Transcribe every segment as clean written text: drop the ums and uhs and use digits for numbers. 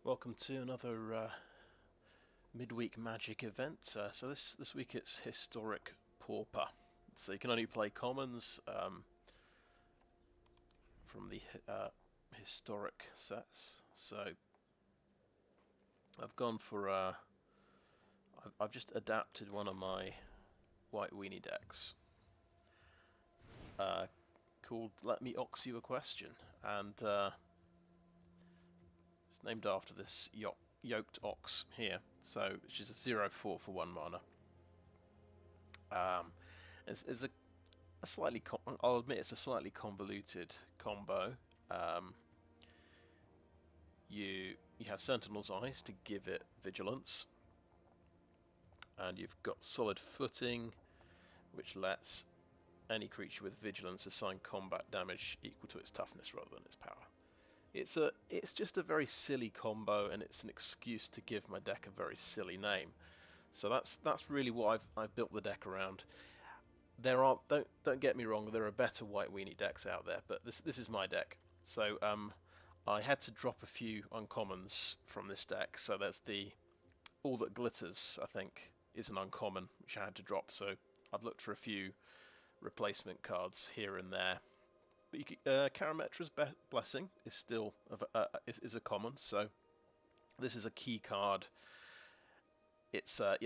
Welcome to another midweek magic event. So this week it's Historic Pauper. So you can only play commons from the historic sets. So I've gone for I've just adapted one of my white weenie decks called "Let Me Ox You a Question," and it's named after this Yoked Ox here, so which is a 0/4 for 1 mana. It's a slightly, I'll admit, it's a slightly convoluted combo. You have Sentinel's Eyes to give it vigilance, and you've got Solid Footing, which lets any creature with vigilance assign combat damage equal to its toughness rather than its power. It's just a very silly combo, and it's an excuse to give my deck a very silly name. So that's really what I've built the deck around. There are don't get me wrong, there are better white weenie decks out there, but this is my deck. So I had to drop a few uncommons from this deck. So there's the All That Glitters, I think, is an uncommon which I had to drop. So I've looked for a few replacement cards here and there. But Karametra's Blessing is still is a common, so this is a key card. It's so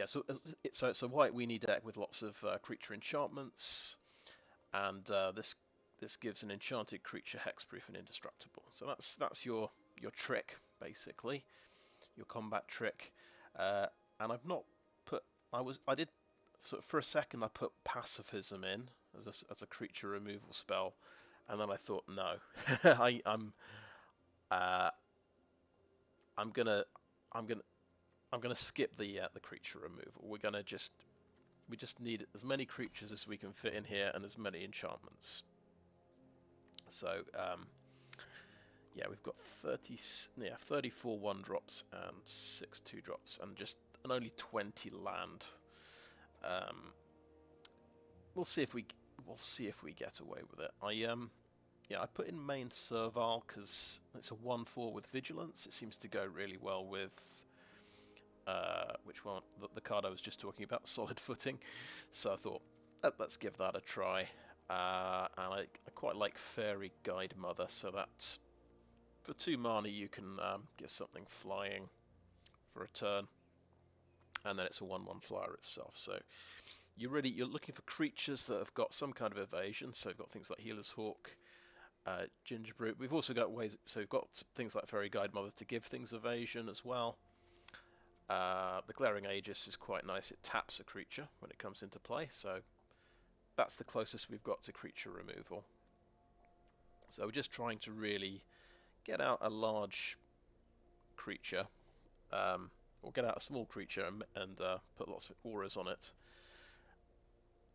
it's a white weenie deck with lots of creature enchantments, and this gives an enchanted creature hexproof and indestructible. So that's your trick, basically, your combat trick. And I've not put I did sort of, for a second I put pacifism in as a creature removal spell. And then I thought, no, I'm gonna skip the creature removal. We just need as many creatures as we can fit in here and as many enchantments. So yeah, we've got 34 1-drops and 6 2-drops and only 20 land. We'll see if we get away with it. I put in Maned Serval because it's a 1/4 with vigilance. It seems to go really well with which one? The card I was just talking about, Solid Footing. So I thought, let's give that a try. And I quite like Fairy Guide Mother, so that for 2 mana you can give something flying for a turn, and then it's a 1/1 flyer itself. So you're looking for creatures that have got some kind of evasion. So we've got things like Healer's Hawk, Gingerbrute. We've also got we've got things like Fairy Guide Mother to give things evasion as well. The Glaring Aegis is quite nice. It taps a creature when it comes into play, so that's the closest we've got to creature removal. So we're just trying to really get out a large creature, or get out a small creature and put lots of auras on it,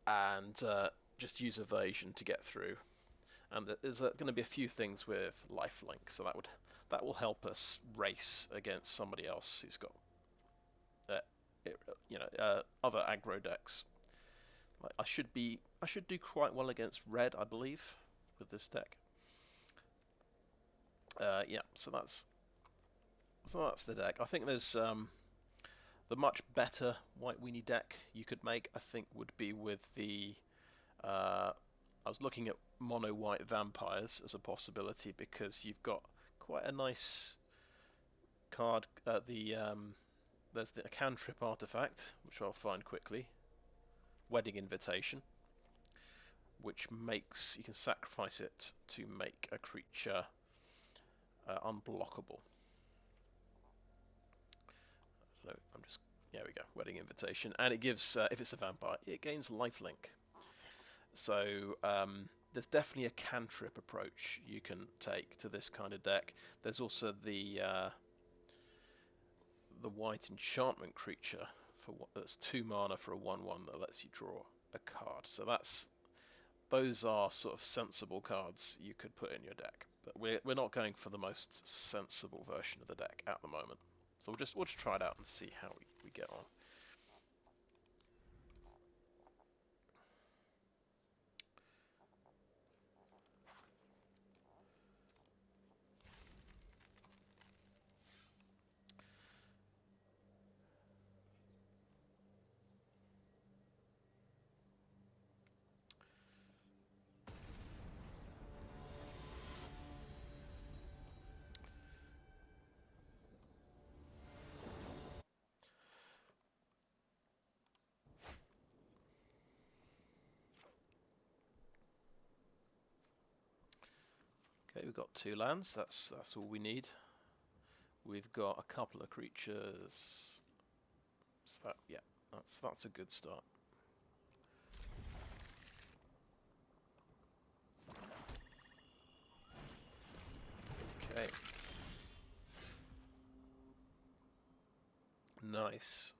and just use evasion to get through. And there's going to be a few things with lifelink, so that will help us race against somebody else who's got other aggro decks. Like I should do quite well against red, I believe, with this deck. Yeah, so that's the deck. I think there's the much better white weenie deck you could make, I think, would be with the I was looking at mono white vampires as a possibility, because you've got quite a nice card. There's the cantrip artifact, which I'll find quickly. Wedding Invitation, which makes you can sacrifice it to make a creature unblockable. So there we go, Wedding Invitation, and it gives if it's a vampire, it gains lifelink. So there's definitely a cantrip approach you can take to this kind of deck. There's also the white enchantment creature that's 2 mana for a 1/1 that lets you draw a card. So those are sort of sensible cards you could put in your deck. But we're not going for the most sensible version of the deck at the moment. So we'll just try it out and see how we get on. we've got 2 lands. That's all we need. We've got a couple of creatures. So that, yeah, that's a good start. Okay. Nice.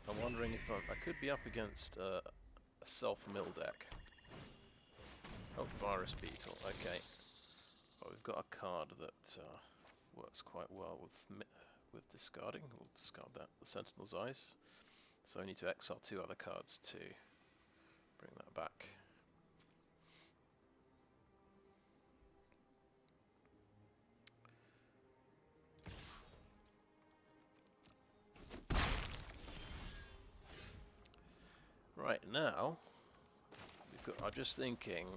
I'm wondering if I could be up against a self-mill deck. Oh, Virus Beetle. Okay. Well, we've got a card that works quite well with discarding. We'll discard that. The Sentinel's Eyes. So I need to exile 2 other cards to bring that back. Right now, I'm just thinking,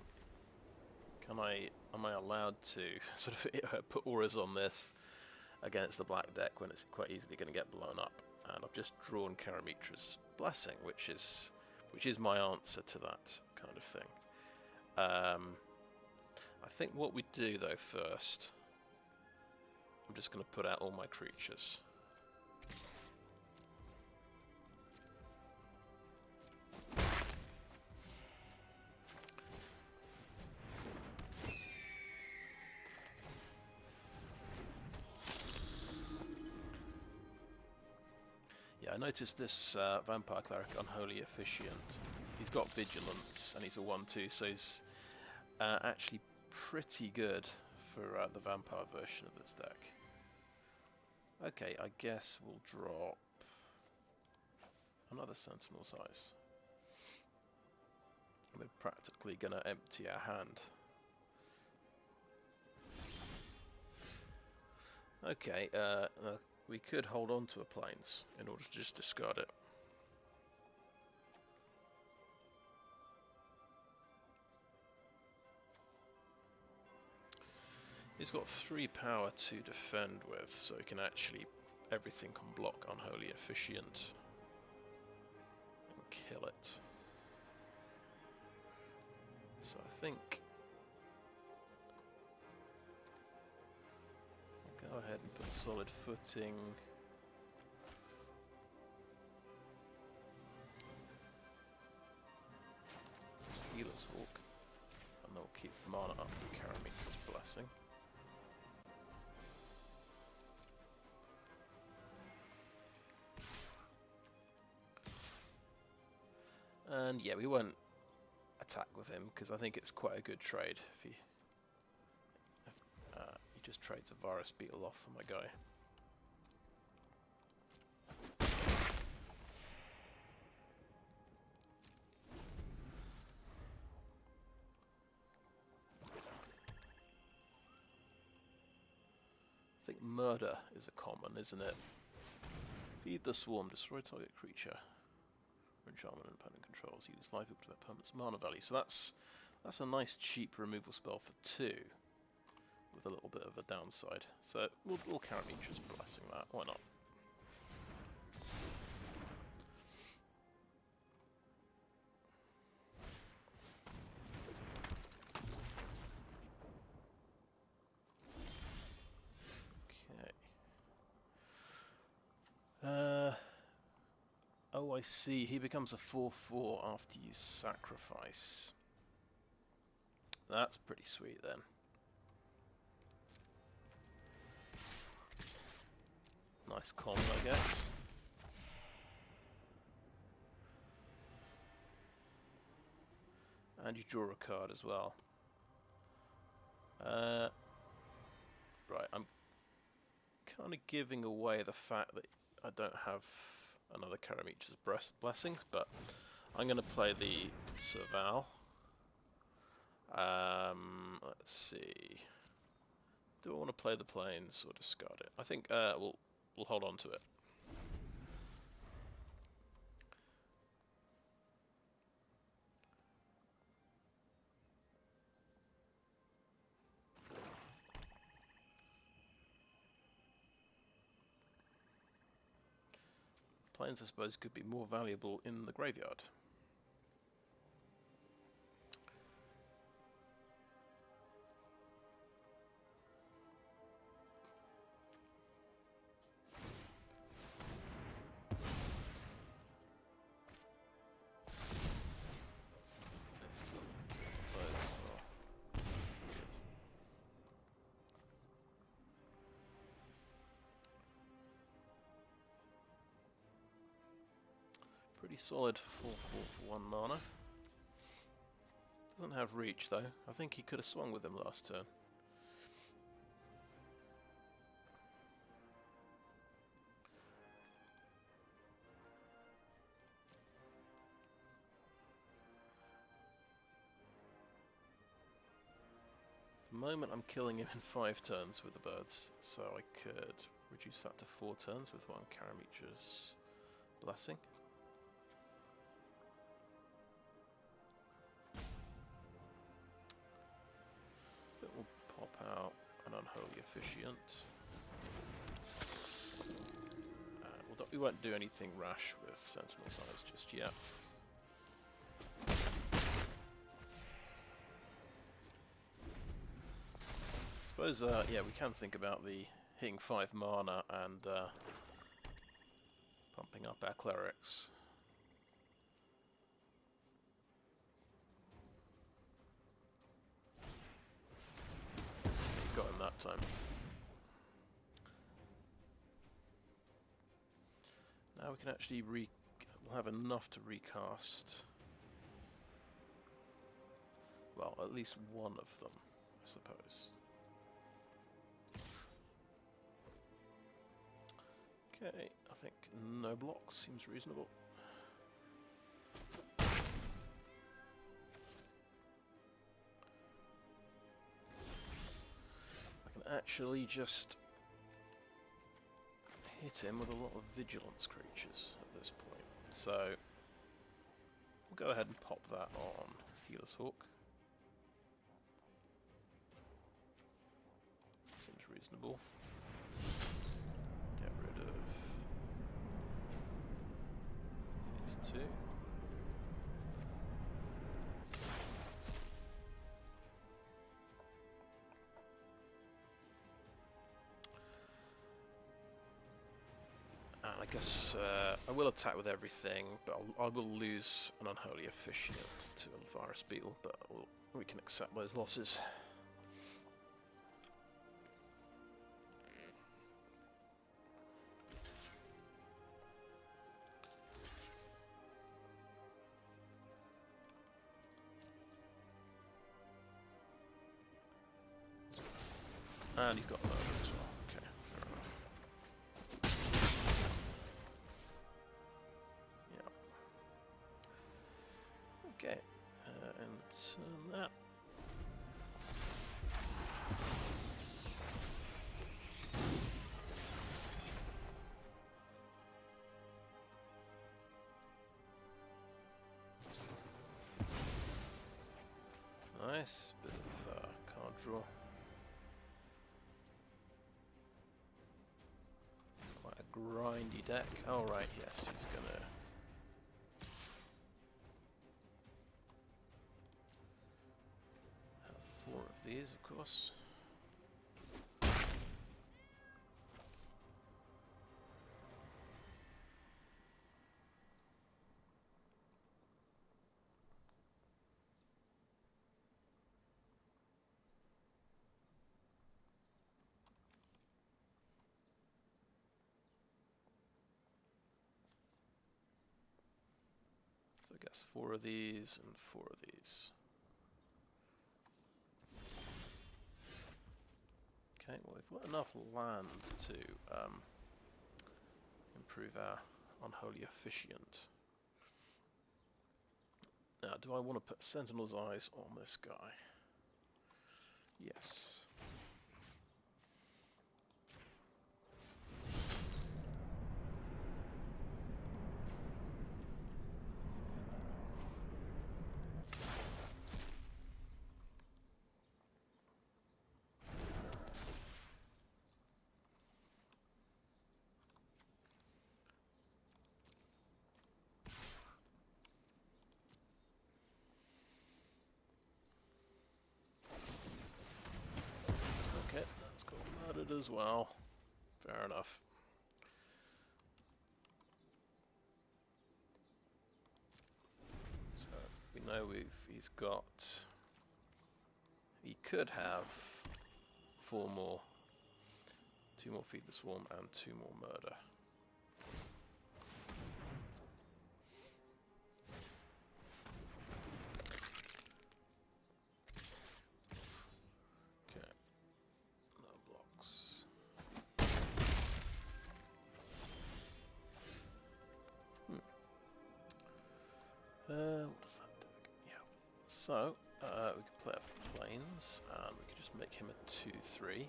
am I allowed to sort of put auras on this against the black deck when it's quite easily going to get blown up? And I've just drawn Karametra's Blessing, which is my answer to that kind of thing. I think what we do though first, I'm just going to put out all my creatures. I noticed this Vampire Cleric, Unholy Officiant. He's got Vigilance and he's a 1/2, so he's actually pretty good for the Vampire version of this deck. Okay, I guess we'll drop another Sentinel's Eyes. We're practically going to empty our hand. Okay, we could hold on to a Plains in order to just discard it. He's got 3 power to defend with, so he can actually, everything can block Unholy Officiant and kill it. So I think I'll go ahead and put Solid Footing. Healer's Hawk. And they'll keep mana up for Karametra's Blessing. And yeah, we won't attack with him because I think it's quite a good trade if he just trades a Virus Beetle off for my guy. I think Murder is a common, isn't it? Feed the Swarm, destroy target creature. Enchantment and opponent controls, use life up to their permanent's mana value. So that's a nice cheap removal spell for 2, with a little bit of a downside. So we'll Karametra's Blessing that. Why not? Okay. Oh, I see. He becomes a 4/4 after you sacrifice. That's pretty sweet then. Nice combo, I guess. And you draw a card as well. Right, I'm kind of giving away the fact that I don't have another Karametra's Blessings, but I'm going to play the Serval. Let's see. Do I want to play the Plains or discard it? I think we'll hold on to it. Plains, I suppose, could be more valuable in the graveyard. Pretty solid 4/4 for 1 mana. Doesn't have reach though. I think he could have swung with him last turn. At the moment I'm killing him in 5 turns with the birds, so I could reduce that to 4 turns with one Karametra's Blessing. I think we'll pop out an Unholy Officiant. We won't do anything rash with Sentinel's Eyes just yet. I suppose, yeah, we can think about the hitting 5 mana and pumping up our clerics. Got him that time. Now we can actually we'll have enough to recast, well, at least one of them, I suppose. Okay, I think no blocks seems reasonable. I can actually just hit him with a lot of vigilance creatures at this point. So we'll go ahead and pop that on Healer's Hawk. Seems reasonable. Get rid of these 2. I guess I will attack with everything, but I will lose an Unholy Officiant to a Virus Beetle, but we can accept those losses. And he's got murder as well. Okay, fair enough. Yeah. Okay, and turn that. Nice, bit of card draw. Quite a grindy deck. Oh right, yes, he's gonna have 4 of these, of course. So I guess 4 of these and 4 of these. Okay, well we've got enough land to improve our Unholy Officiant. Now, do I want to put Sentinel's Eyes on this guy? Yes. would as well. Fair enough. So we know he's got. He could have 4 more, 2 more Feed the Swarm and 2 more Murder. Okay, no blocks. What does that do? Yeah. So we can play up Plains, and we can just make him a 2/3.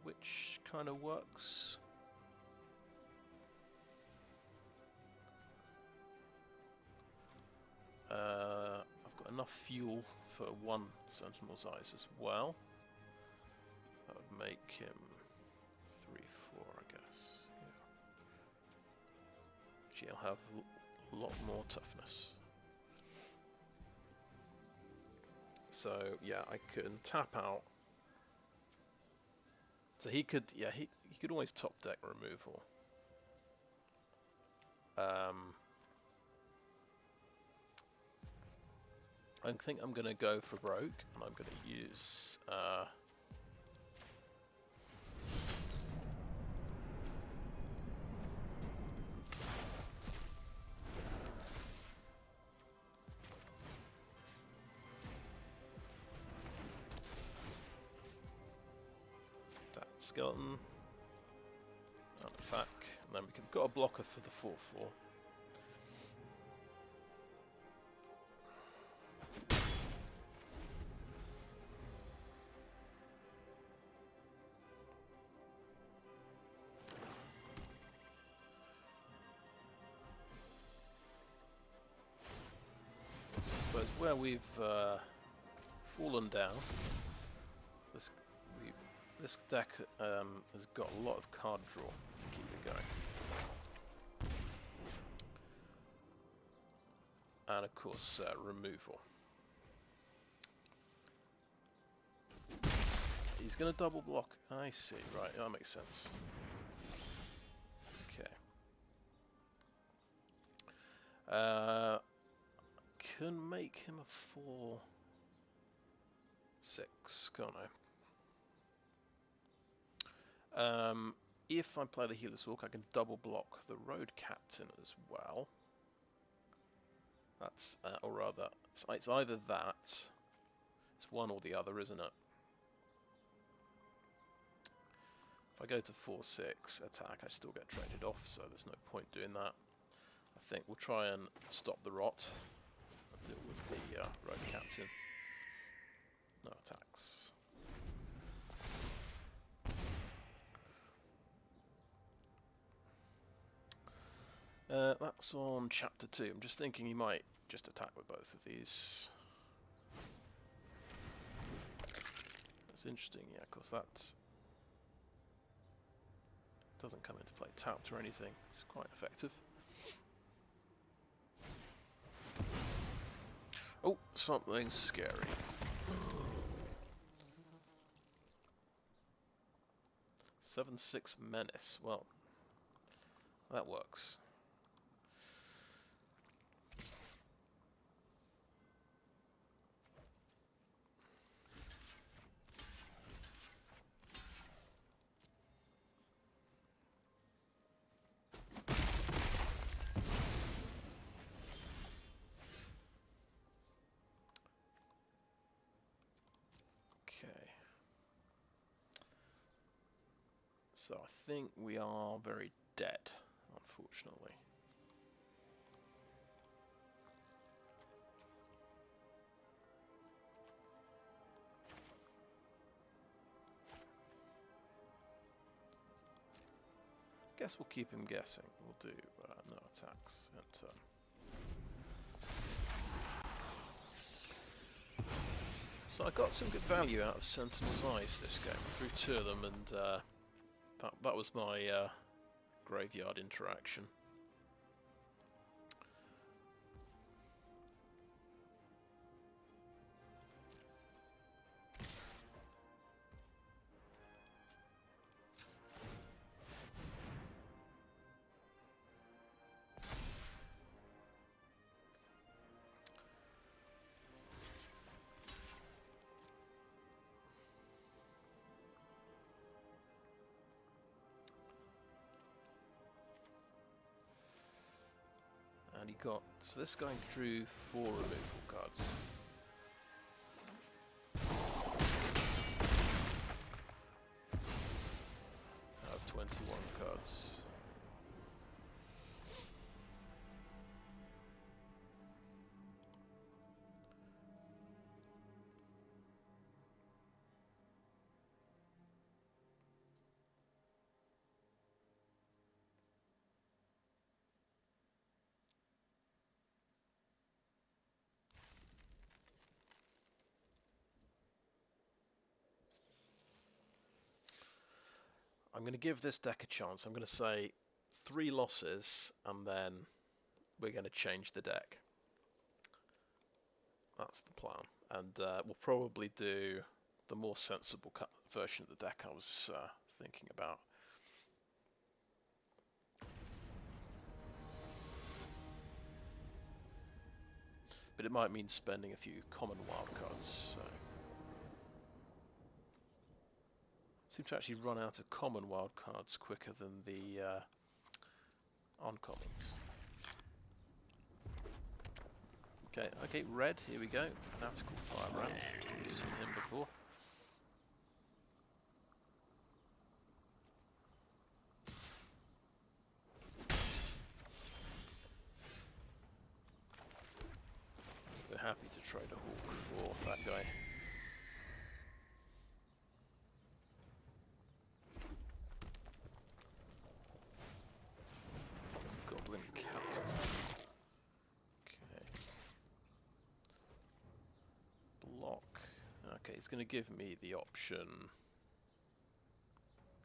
Which kind of works. I've got enough fuel for 1 Sentinel's Eyes as well. That would make him 3/4, I guess. Yeah. She'll have a lot more toughness. So yeah, I can tap out. So he could, yeah, he could always top deck removal. I think I'm going to go for Rogue, and I'm going to use that skeleton, and attack, and then we've got a blocker for the 4/4. So I suppose where we've fallen down, this deck has got a lot of card draw to keep it going. And of course removal. He's going to double block. I see, right, that makes sense. Okay. Can make him a 4/6, can't I? If I play the Healer's Hawk, I can double block the Road Captain as well. That's, or rather, it's either that, it's one or the other, isn't it? If I go to 4/6 attack, I still get traded off, so there's no point doing that. I think we'll try and stop the rot. I'll deal with the Road Captain. No attacks. That's on chapter 2. I'm just thinking he might just attack with both of these. That's interesting, yeah, of course that doesn't come into play tapped or anything. It's quite effective. Oh, something scary. Seven 6 Menace. Well, that works. So I think we are very dead, unfortunately. Guess we'll keep him guessing. We'll do no attacks in turn. So I got some good value out of Sentinel's Eyes this game. I drew 2 of them, and that was my graveyard interaction. got... So this guy drew 4 removal cards. Out of 21 cards. I'm going to give this deck a chance. I'm going to say 3 losses, and then we're going to change the deck. That's the plan. And we'll probably do the more sensible version of the deck I was thinking about. But it might mean spending a few common wildcards. So. Seem to actually run out of common wildcards quicker than the uncommons. Okay, red, here we go. Fanatical Firebrand. We've seen him before. We're happy to trade a hawk for that guy. Goblin Captain. Okay. Block. Okay, he's going to give me the option.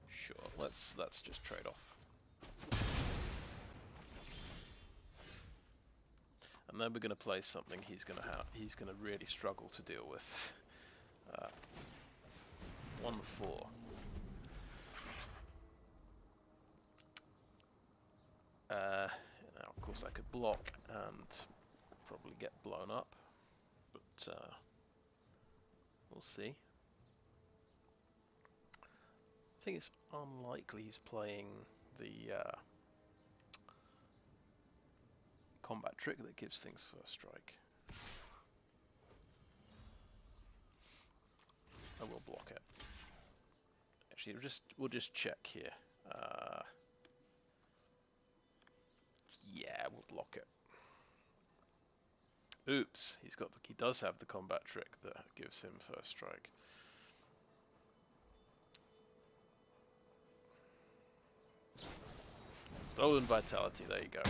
Sure, let's just trade off. And then we're going to play something he's going to really struggle to deal with. 1/4. Now, of course, I could block and probably get blown up, but we'll see. I think it's unlikely he's playing the combat trick that gives things first strike. I will block it. Actually, we'll just check here. Yeah, we'll block it. Oops, he does have the combat trick that gives him first strike. Stolen Vitality, there you go.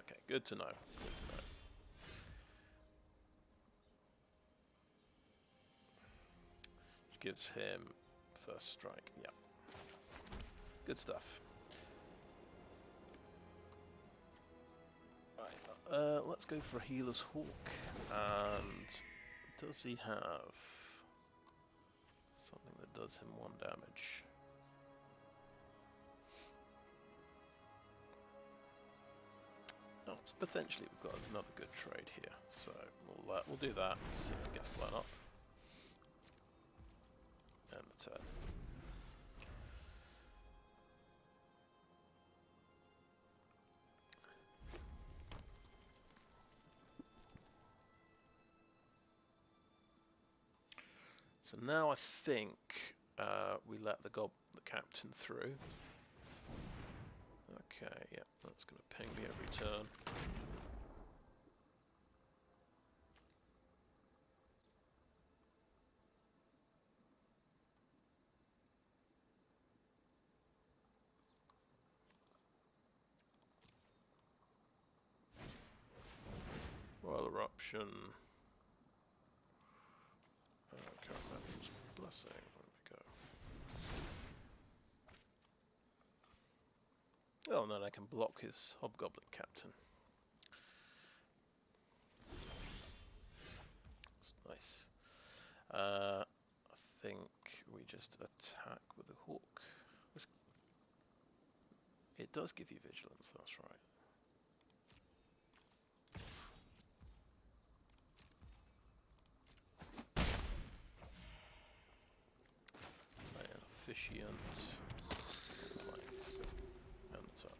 Okay, good to know. Good to know. Which gives him first strike. Yeah. Good stuff. Right, let's go for a Healer's Hawk. And does he have something that does him 1 damage? Oh, potentially we've got another good trade here, so we'll do that and see if it gets blown up. And the turn. So now I think we let the captain through. Okay, yeah, that's going to ping me every turn. Royal Eruption. Karametra's Blessing. There we go. Oh, no, I can block his Hobgoblin Captain. That's nice. I think we just attack with a hawk. It does give you vigilance, that's right. Maned Officiant. And the turn.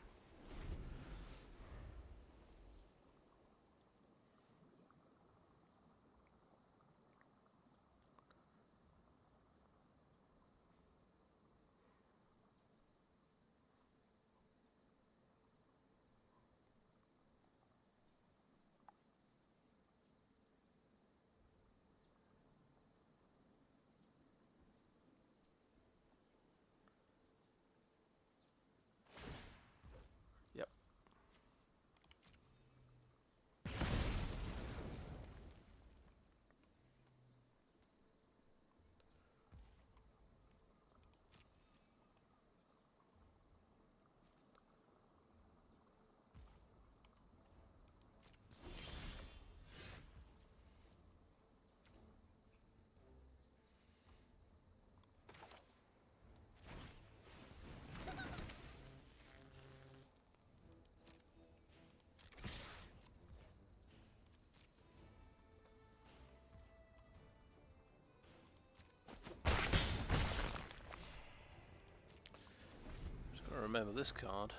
remember this card.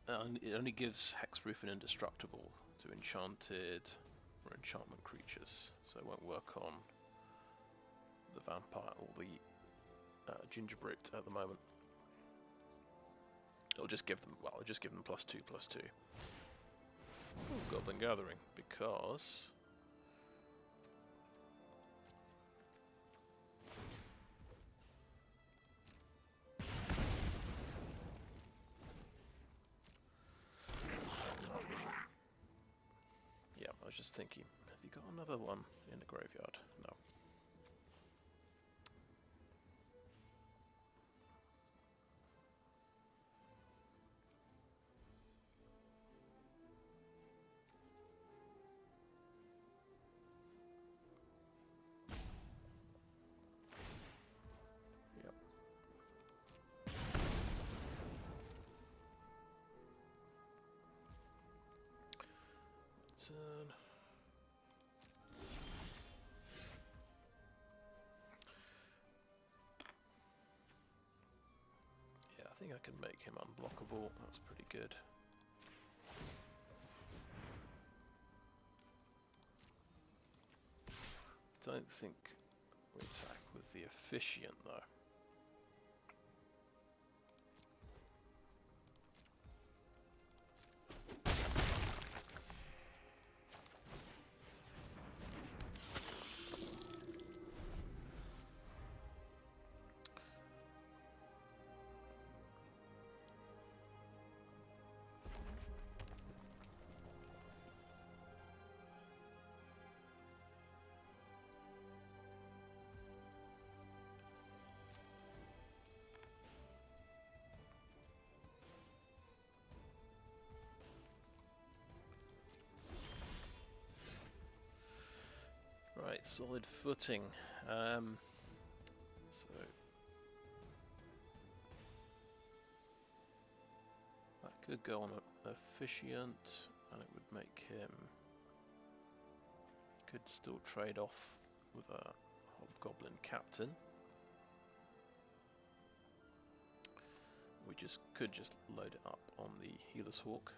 It only gives hexproof and indestructible to enchanted or enchantment creatures, so it won't work on the vampire or the Gingerbrute at the moment. It'll just give them, well, it'll just give them +2/+2. Ooh, Goblin Gathering, because yeah, I was just thinking, has he got another one in the graveyard? No. Turn. Yeah, I think I can make him unblockable. That's pretty good. Don't think we attack with the Officiant though. Right, solid footing. So that could go on an Officiant, and it would make him. He could still trade off with a Hobgoblin Captain. We could just load it up on the Healer's Hawk.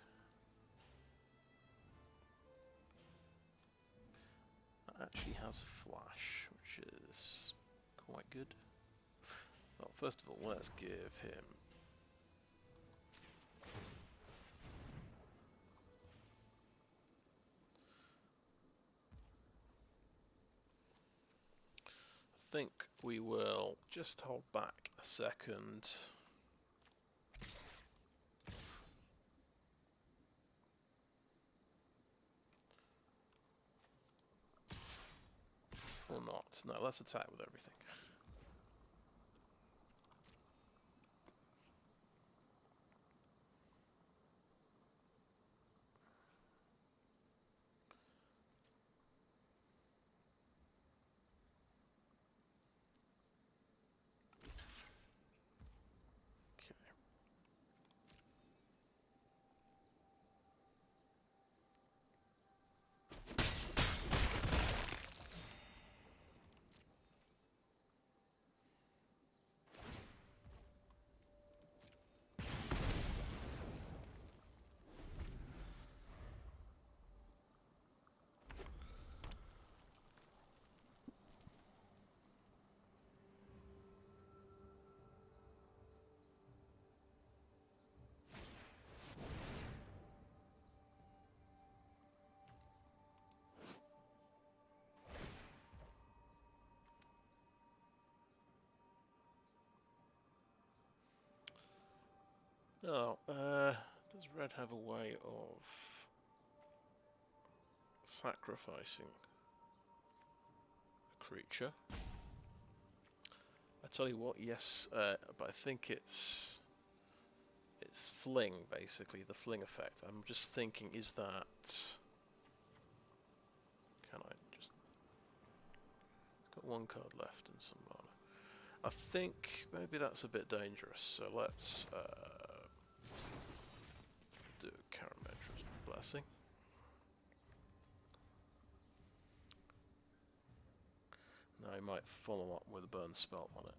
Actually has flash, which is quite good. Well, first of all, let's give him I think we will just hold back a second. Or not. No, let's attack with everything. Oh, does red have a way of sacrificing a creature? I tell you what, yes, but I think it's fling, basically, the fling effect. I'm just thinking, is that... Can I just... Got one card left and some mana. I think maybe that's a bit dangerous, so let's do Karametra's Blessing. Now I might follow up with a burn spell on it.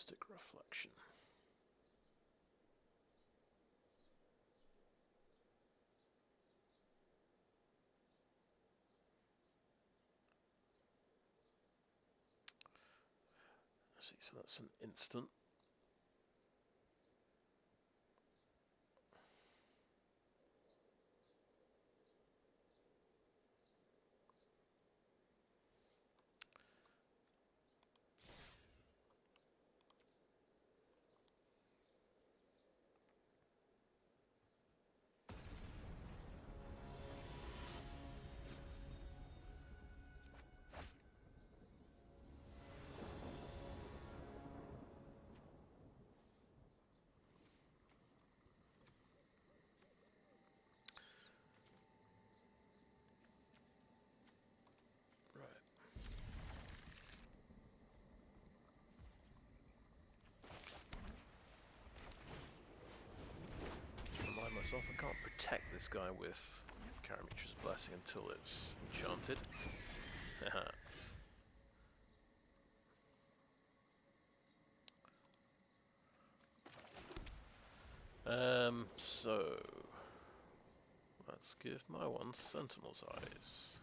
Mystic Reflection. See, so that's an instant. Myself, I can't protect this guy with Karametra's Blessing until it's enchanted. So let's give my one Sentinel's Eyes.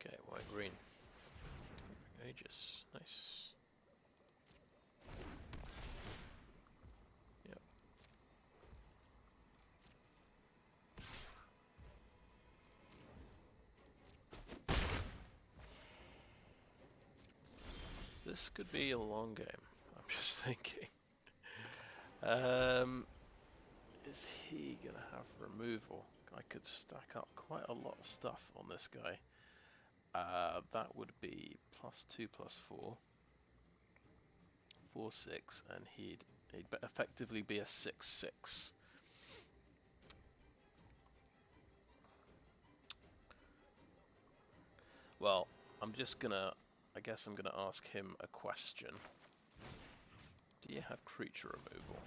Okay, white green. Aegis, nice. Yep. This could be a long game, I'm just thinking. Is he gonna have removal? I could stack up quite a lot of stuff on this guy. That would be +2/+4, 4/6, and he'd effectively be a 6/6. Well, I guess I'm gonna ask him a question. Do you have creature removal?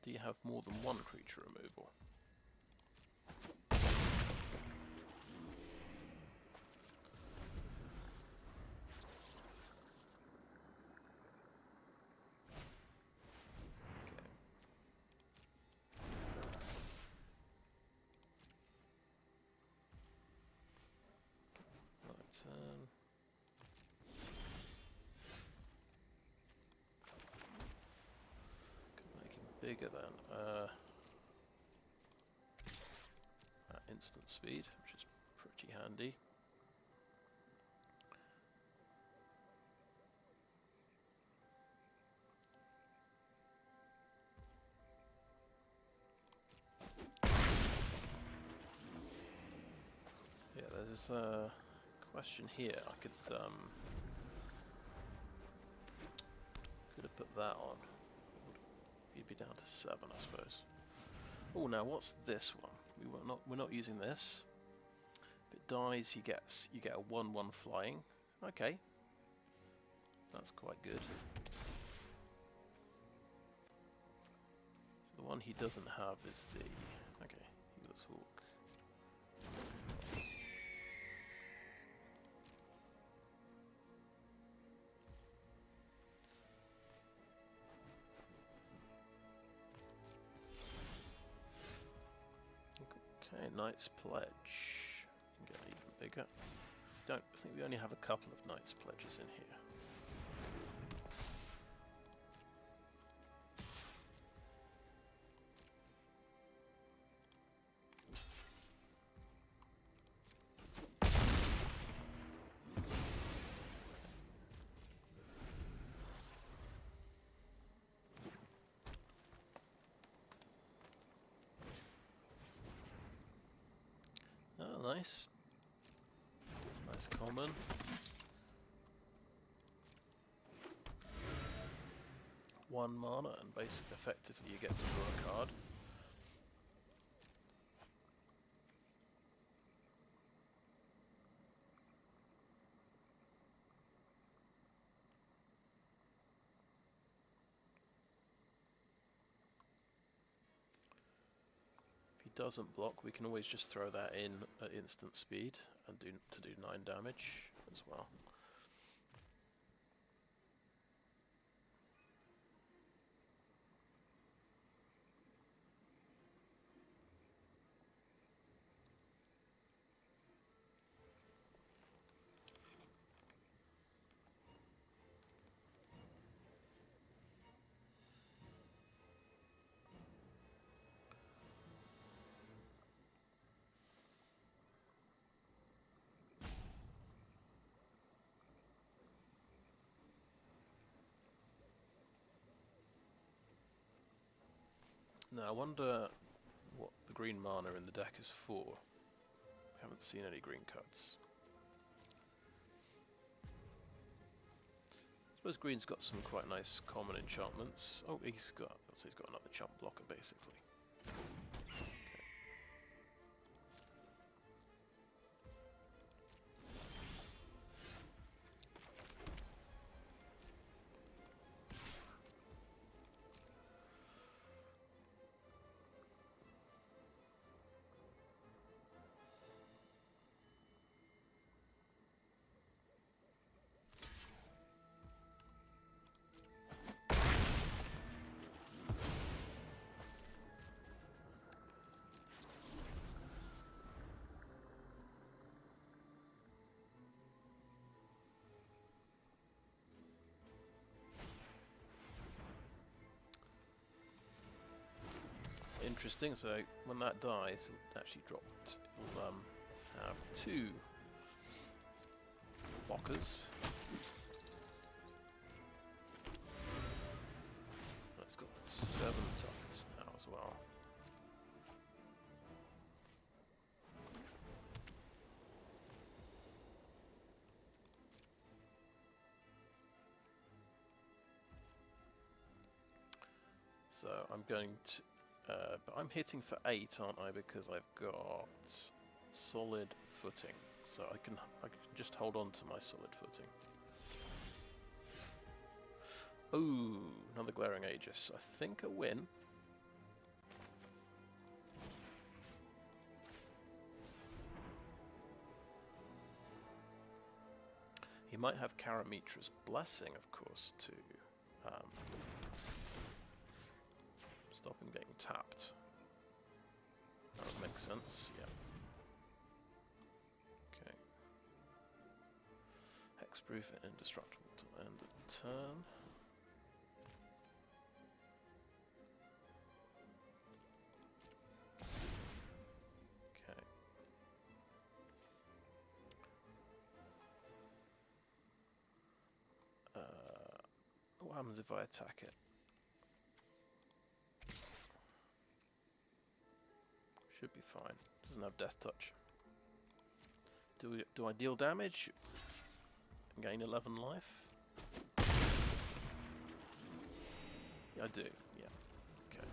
Do you have more than one creature removal? Could make him bigger then. At instant speed, which is pretty handy. Yeah, there's a question here. I could have put that on. He'd be down to 7, I suppose. Oh, now what's this one? We're not using this. If it dies, you get a 1/1 flying. Okay, that's quite good. So the one he doesn't have is the Healer's Hawk. Okay, Knight's Pledge. You can get even bigger. I think we only have a couple of Knight's Pledges in here. Oh, nice. Nice common. One mana, and effectively you get to draw a card. doesn't block, we can always just throw that in at instant speed and do 9 damage as well. Now I wonder what the green mana in the deck is for. We haven't seen any green cards. I suppose green's got some quite nice common enchantments. Oh, he's got another chump blocker basically. Interesting, so when that dies, it'll actually drop. It'll have 2 blockers. It's got 7 toughness now as well. So I'm going to. But I'm hitting for 8, aren't I? Because I've got solid footing, so I can just hold on to my solid footing. Ooh, another Glaring Aegis. I think a win. He might have Karametra's Blessing, of course, to stop him getting tapped. That would make sense, yeah. Okay. Hexproof and indestructible till end of turn. Okay. What happens if I attack it? Should be fine. Doesn't have death touch. Do I deal damage? Gain 11 life? Yeah, I do. Yeah. Okay.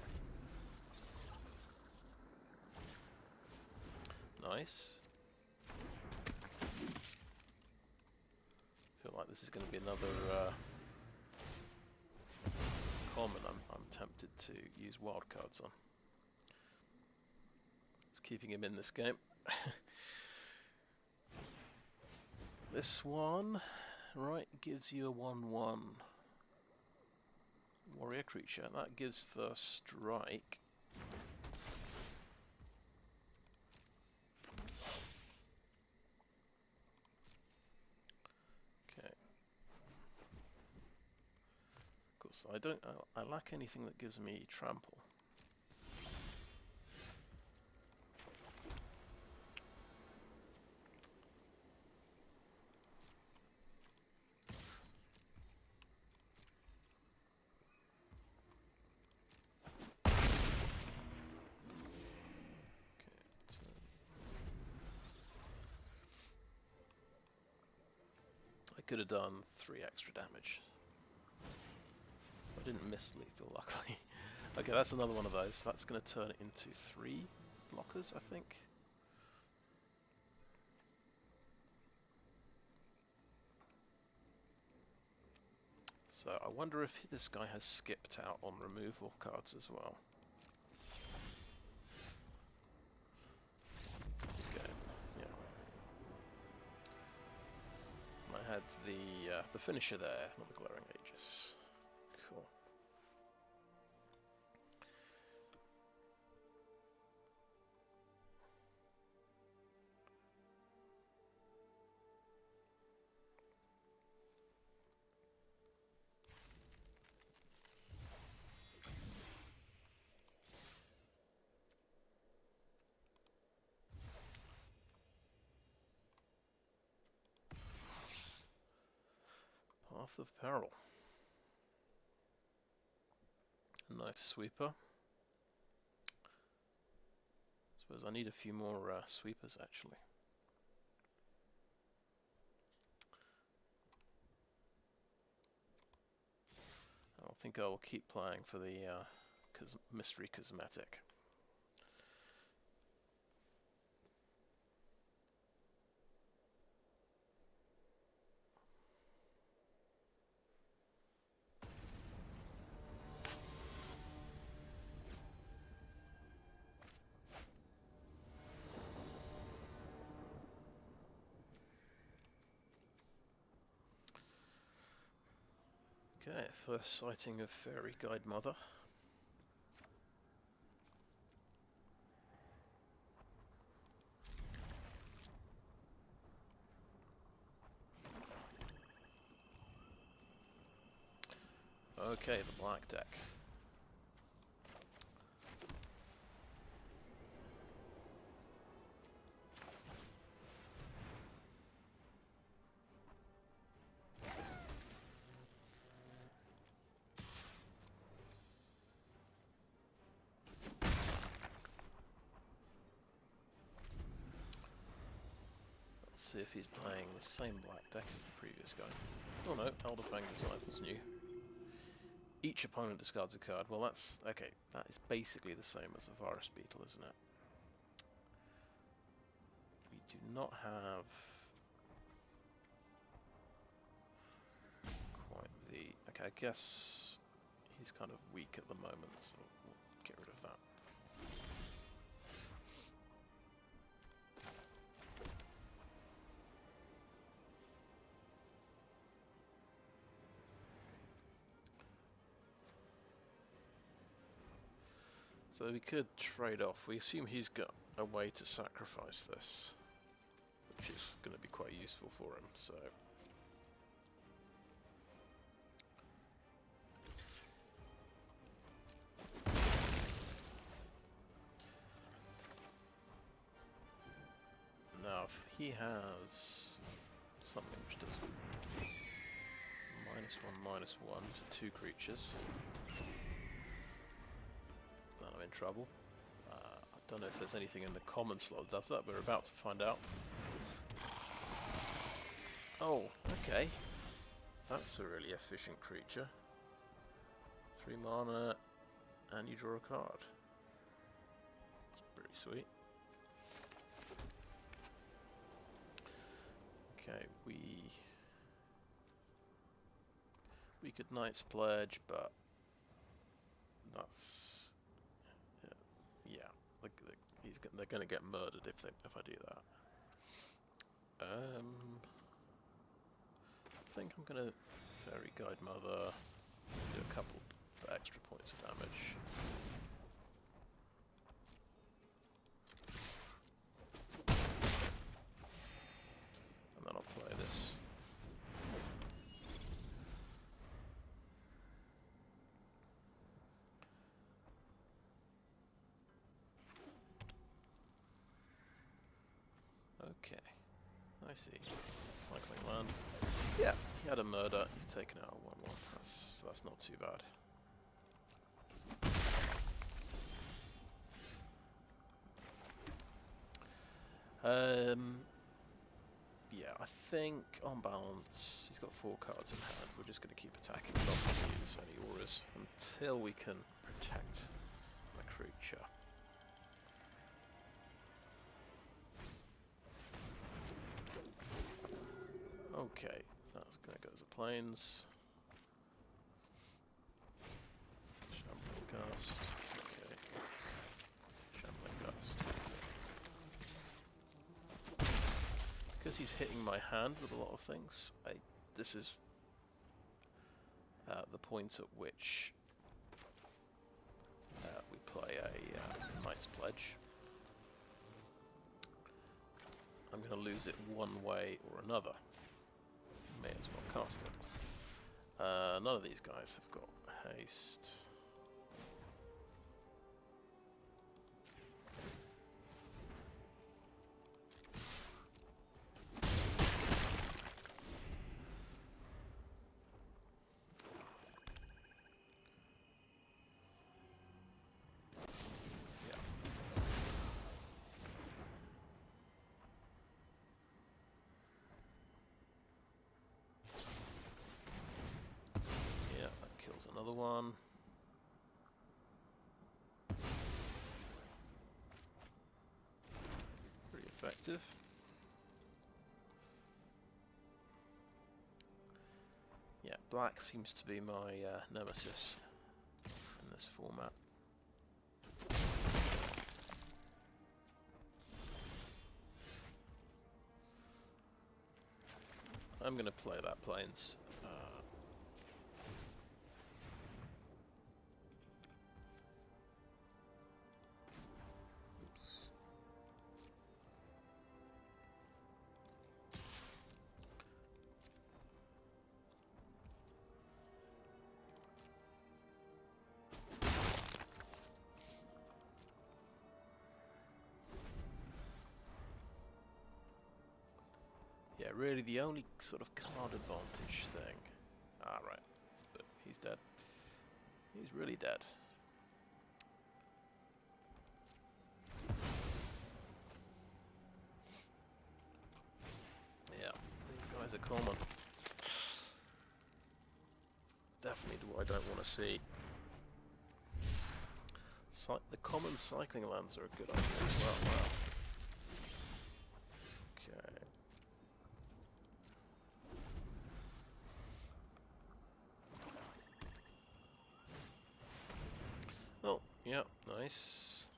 Nice. Feel like this is going to be another common. I'm tempted to use wild cards on. Keeping him in this game. This one, right, gives you a 1/1 warrior creature. That gives first strike. Okay. Of course, I lack anything that gives me trample. Could have done 3 extra damage. So I didn't miss lethal, luckily. Okay, that's another one of those. That's going to turn it into 3 blockers, I think. So I wonder if this guy has skipped out on removal cards as well. had the finisher there, not the Glaring Aegis. Cool. Path of Peril. A nice sweeper. Suppose I need a few more sweepers actually. I think I will keep playing for the mystery cosmetic. Okay, first sighting of Fairy Guide Mother. Okay, the black deck. See if he's playing the same black deck as the previous guy. Oh no, Elderfang Disciple's new. Each opponent discards a card. Well, that's... okay, that is basically the same as a Virus Beetle, isn't it? We do not have... quite the... okay, I guess he's kind of weak at the moment, so we'll get rid of that. So we could trade off. We assume he's got a way to sacrifice this, which is going to be quite useful for him, so... now, if he has something which does -1/-1 to 2 creatures, then I'm in trouble. I don't know if there's anything in the common slot that does that, but we're about to find out. Oh, okay. That's a really efficient creature. 3 mana, and you draw a card. It's pretty sweet. Okay, we could Knight's Pledge, but that's they're going to get murdered if I do that. I think I'm going to Fairy Guide Mother to do a couple extra points of damage. And then I'll play this. Okay, I see. Cycling land. Yeah, he had a murder. He's taken out a 1/1. That's not too bad. Yeah, I think on balance he's got 4 cards in hand. We're just going to keep attacking, not to use any auras until we can protect the creature. Okay, that's going to go as a plains. Shambling Gust. Okay. Shambling Gust. because he's hitting my hand with a lot of things, this is the point at which we play a Knight's Pledge. I'm going to lose it one way or another. May as well cast it. None of these guys have got haste. Kills another one. Pretty effective. Yeah, black seems to be my nemesis in this format. I'm going to play that Plains. Yeah, really the only sort of card advantage thing. Ah, right. But he's dead. He's really dead. Yeah, these guys are common. Definitely what I don't want to see. The common cycling lands are a good idea as well. Wow. Okay. Oh, yeah, nice.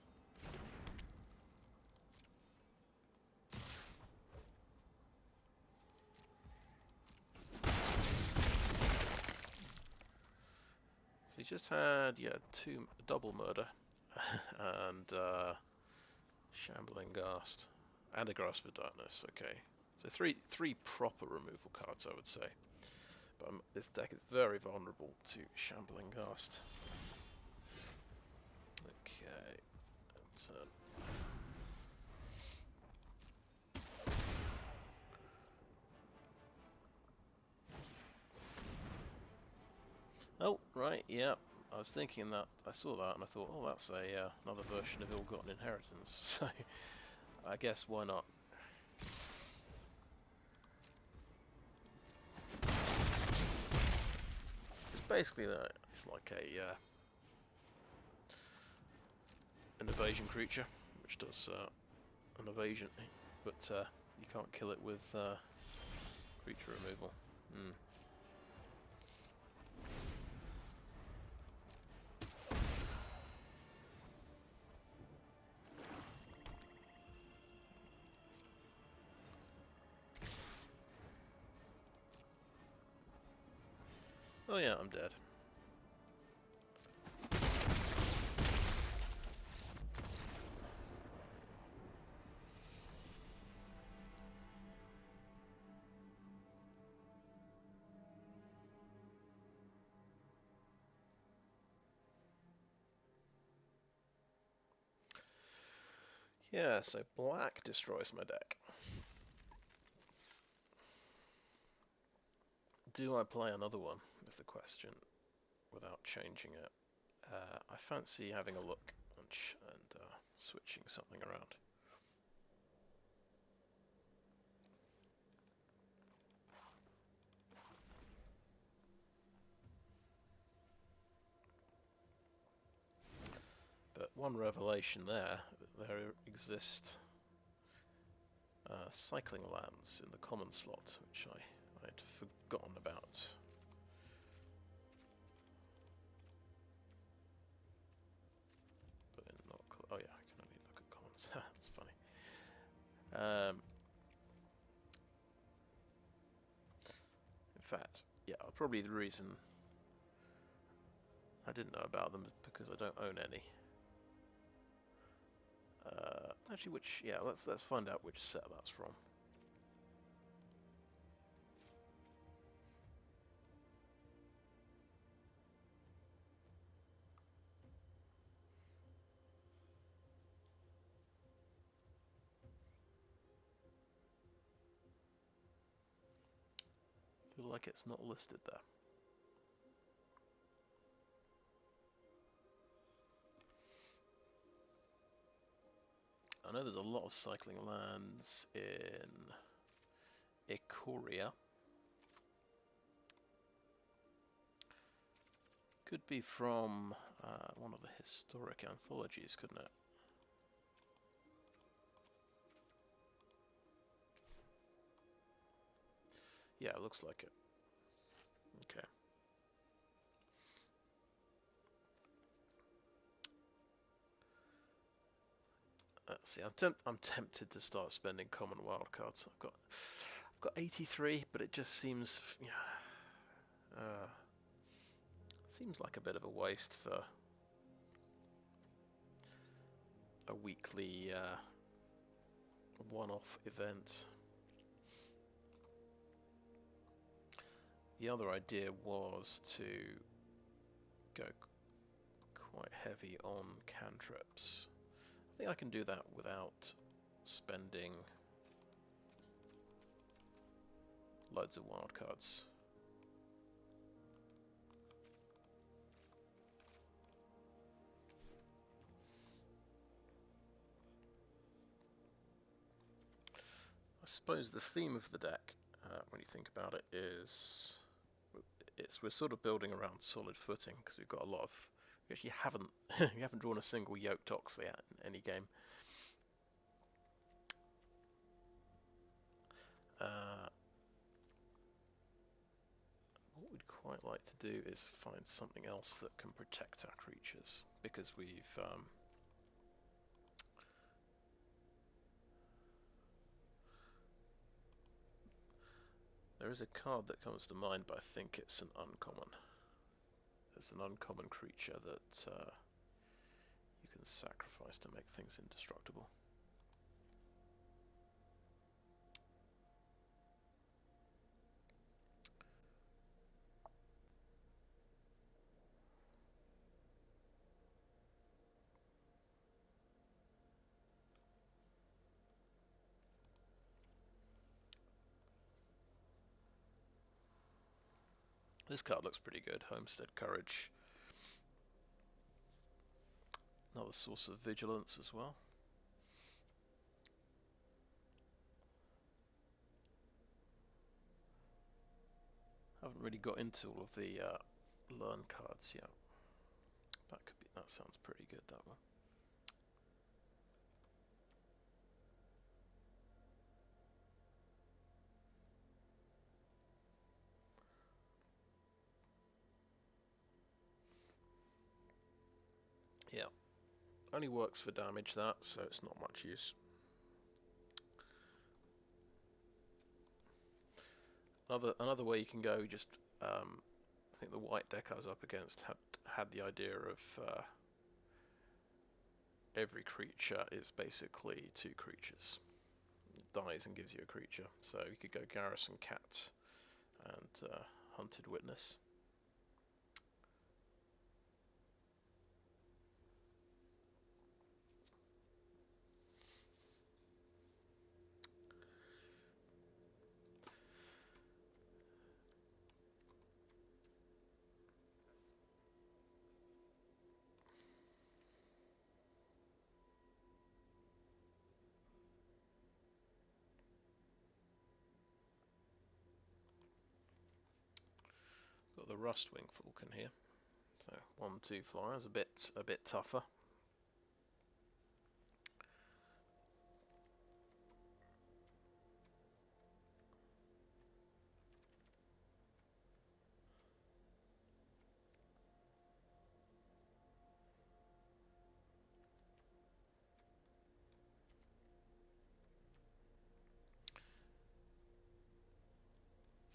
So he just had, yeah, double murder and Shambling Ghast and a Grasp of Darkness. Okay, so three proper removal cards, I would say. But this deck is very vulnerable to Shambling Ghast. Okay, turn. Oh, right, yeah. I was thinking that, I saw that and I thought, oh, that's another version of Ill-Gotten Inheritance, so I guess why not? It's basically it's like an evasion creature, which does an evasion, but you can't kill it with creature removal. Oh yeah, I'm dead. Yeah, so black destroys my deck. Do I play another one, is the question, without changing it? I fancy having a look and switching something around. But one revelation there exist cycling lands in the common slot, which I'd forgotten about. But not oh yeah, I can only look at commons. That's funny. fact, yeah, probably the reason I didn't know about them is because I don't own any. Actually, let's find out which set that's from. I feel like it's not listed there. I know there's a lot of cycling lands in Ikoria. Could be from one of the historic anthologies, couldn't it? Yeah, it looks like it. Okay. Let's see. I'm tempted to start spending common wildcards. I've got 83, but it just seems seems like a bit of a waste for a weekly one-off event. The other idea was to go quite heavy on cantrips. I think I can do that without spending loads of wildcards. I suppose the theme of the deck, when you think about it, is we're sort of building around solid footing because we've got a lot of. We actually haven't you haven't drawn a single Yoked Ox yet in any game. What we'd quite like to do is find something else that can protect our creatures, because we've there is a card that comes to mind, but I think it's an uncommon. There's an uncommon creature that you can sacrifice to make things indestructible. This card looks pretty good. Homestead Courage. Another source of vigilance as well. Haven't really got into all of the learn cards yet. That sounds pretty good, that one. Yeah. Only works for damage, that, so it's not much use. Another way you can go, just I think the white deck I was up against had the idea of every creature is basically 2 creatures. It dies and gives you a creature. So you could go Garrison Cat and Hunted Witness. Got the Rustwing Falcon here, so 1/2 flyers, a bit tougher.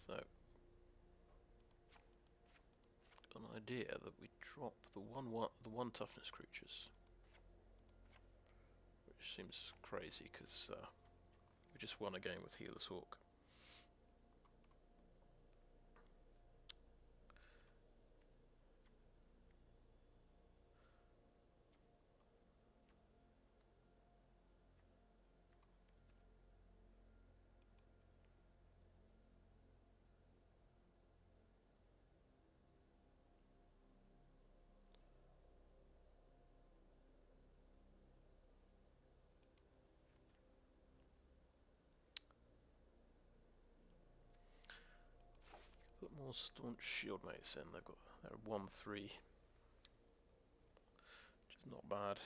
So an idea that we drop the one toughness creatures, which seems crazy because we just won a game with Healer's Hawk. Put more Staunch Shieldmates in. They're 1/3, which is not bad.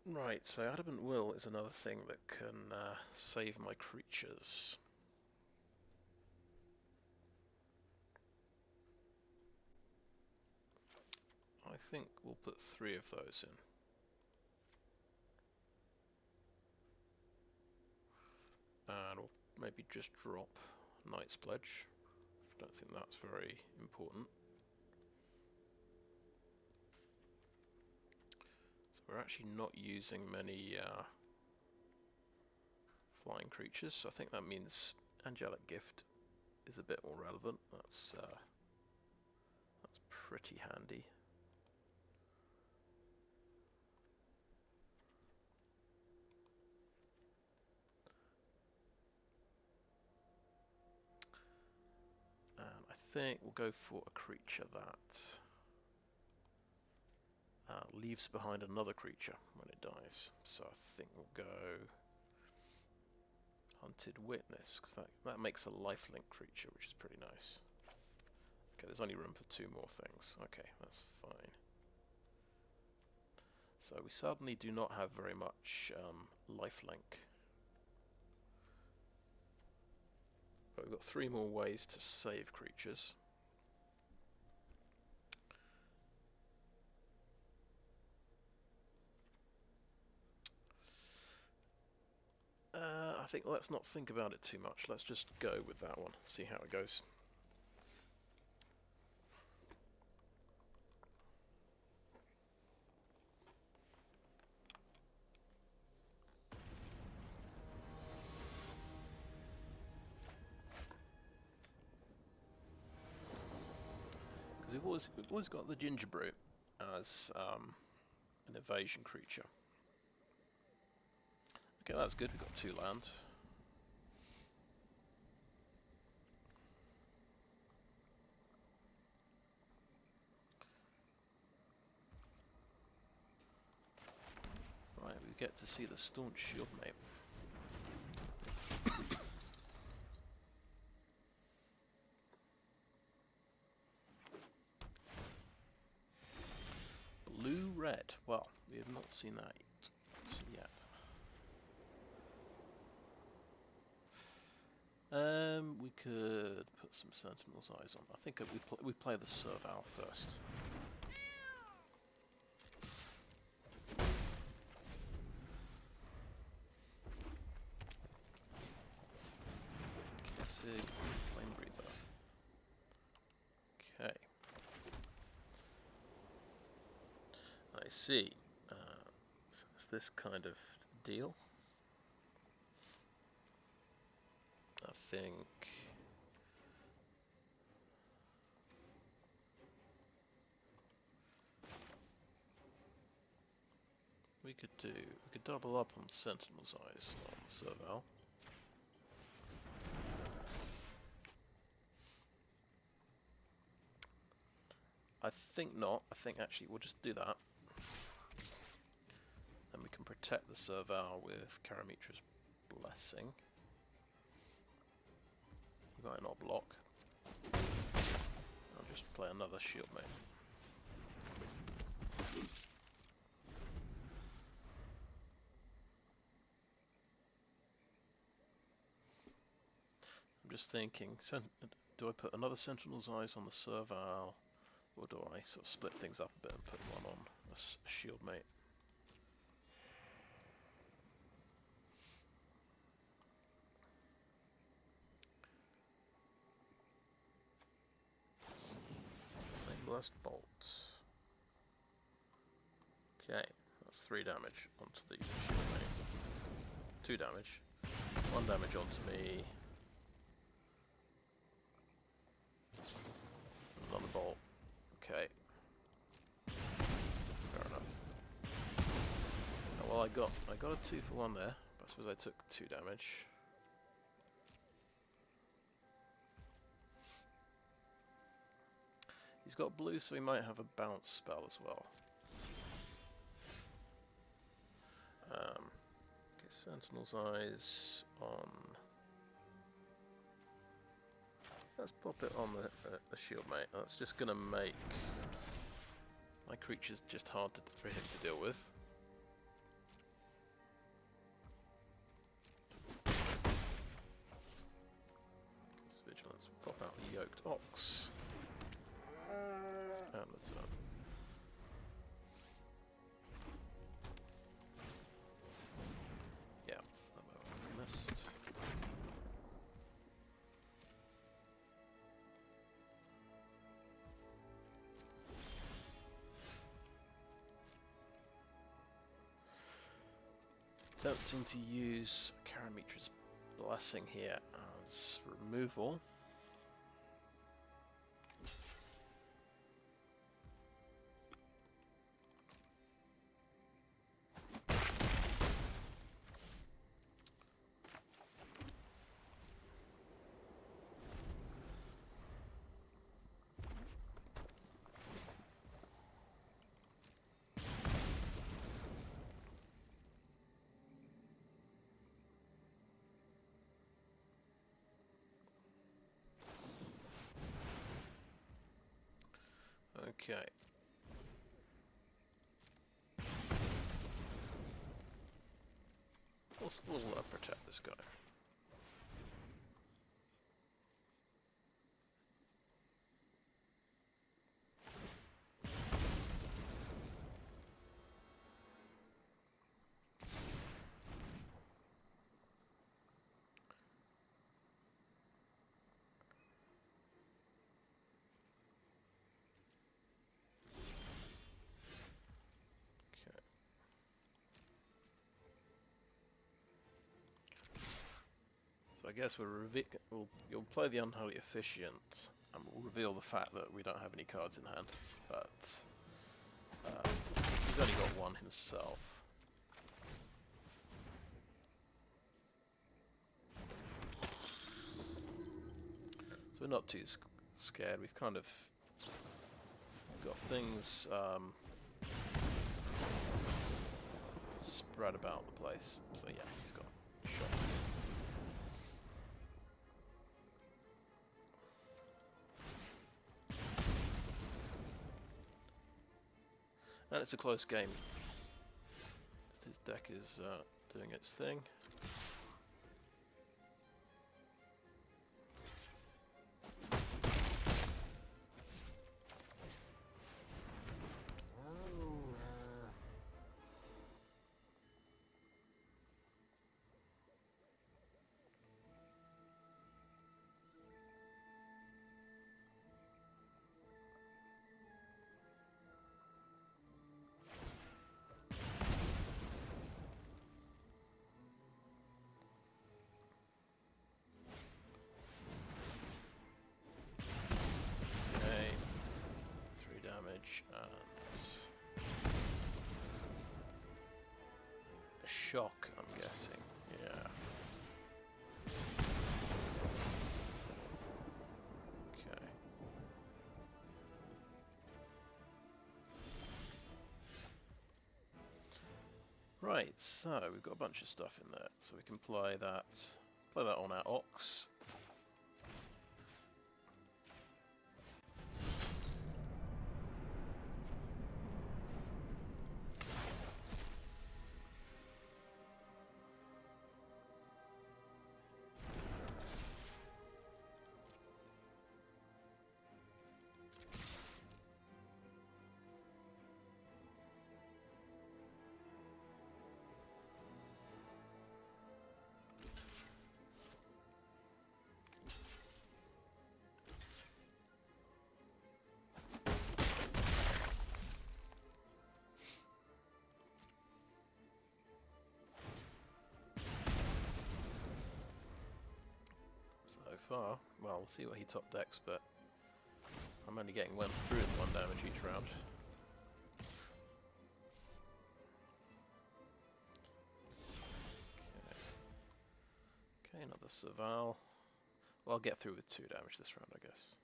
Right, so Adamant Will is another thing that can save my creatures. I think we'll put 3 of those in. And we'll maybe just drop Knight's Pledge. Don't think that's very important. So we're actually not using many flying creatures, so I think that means Angelic Gift is a bit more relevant. That's pretty handy. And I think we'll go for a creature that leaves behind another creature when it dies. So I think we'll go Hunted Witness, because that makes a lifelink creature, which is pretty nice. Okay, there's only room for 2 more things. Okay, that's fine. So we suddenly do not have very much lifelink. But we've got 3 more ways to save creatures. I think let's not think about it too much. Let's just go with that one, see how it goes. Because we've always got the Gingerbrute as an evasion creature. Okay, that's good. We've got 2 land. Right, we get to see the Staunch Shieldmate. Blue-red. Well, we have not seen that yet. We could put some Sentinel's Eyes on. I think we play the Serval first. Sig, Flame Breather. Okay. I see. So it's this kind of deal. I think we could double up on Sentinel's Eyes on Serval. I think not. I think actually we'll just do that. Then we can protect the Serval with Karametra's Blessing. He might not block. I'll just play another Shieldmate. just thinking, do I put another Sentinel's Eyes on the Serval, or do I sort of split things up a bit and put one on a Shieldmate? Blast Bolt. Okay, that's 3 damage onto the Shieldmate. 2 damage. 1 damage onto me. Another bolt. Okay. Fair enough. Oh, well, I got a 2 for 1 there. But I suppose I took 2 damage. He's got blue, so he might have a bounce spell as well. Okay, Sentinel's Eyes on. Let's pop it on the Shieldmate. That's just going to make my creatures just hard for him to deal with. Vigilance. Pop out the Yoked Ox. And that's done. Yeah, I'm missed. Attempting to use Karametra's Blessing here as removal. Okay. We'll protect this guy. So I guess you'll play the Unholy Officiant, and we'll reveal the fact that we don't have any cards in hand, but he's only got 1 himself. So we're not too scared. We've kind of got things spread about the place. So yeah, he's got shot. And it's a close game. His deck is doing its thing. And a shock, I'm guessing. Yeah. Okay. Right, so we've got a bunch of stuff in there, so we can play that on our Ox. far. Well, we'll see what he top decks, but I'm only getting one through 1 damage each round. Okay, another Serval. Well, I'll get through with 2 damage this round, I guess.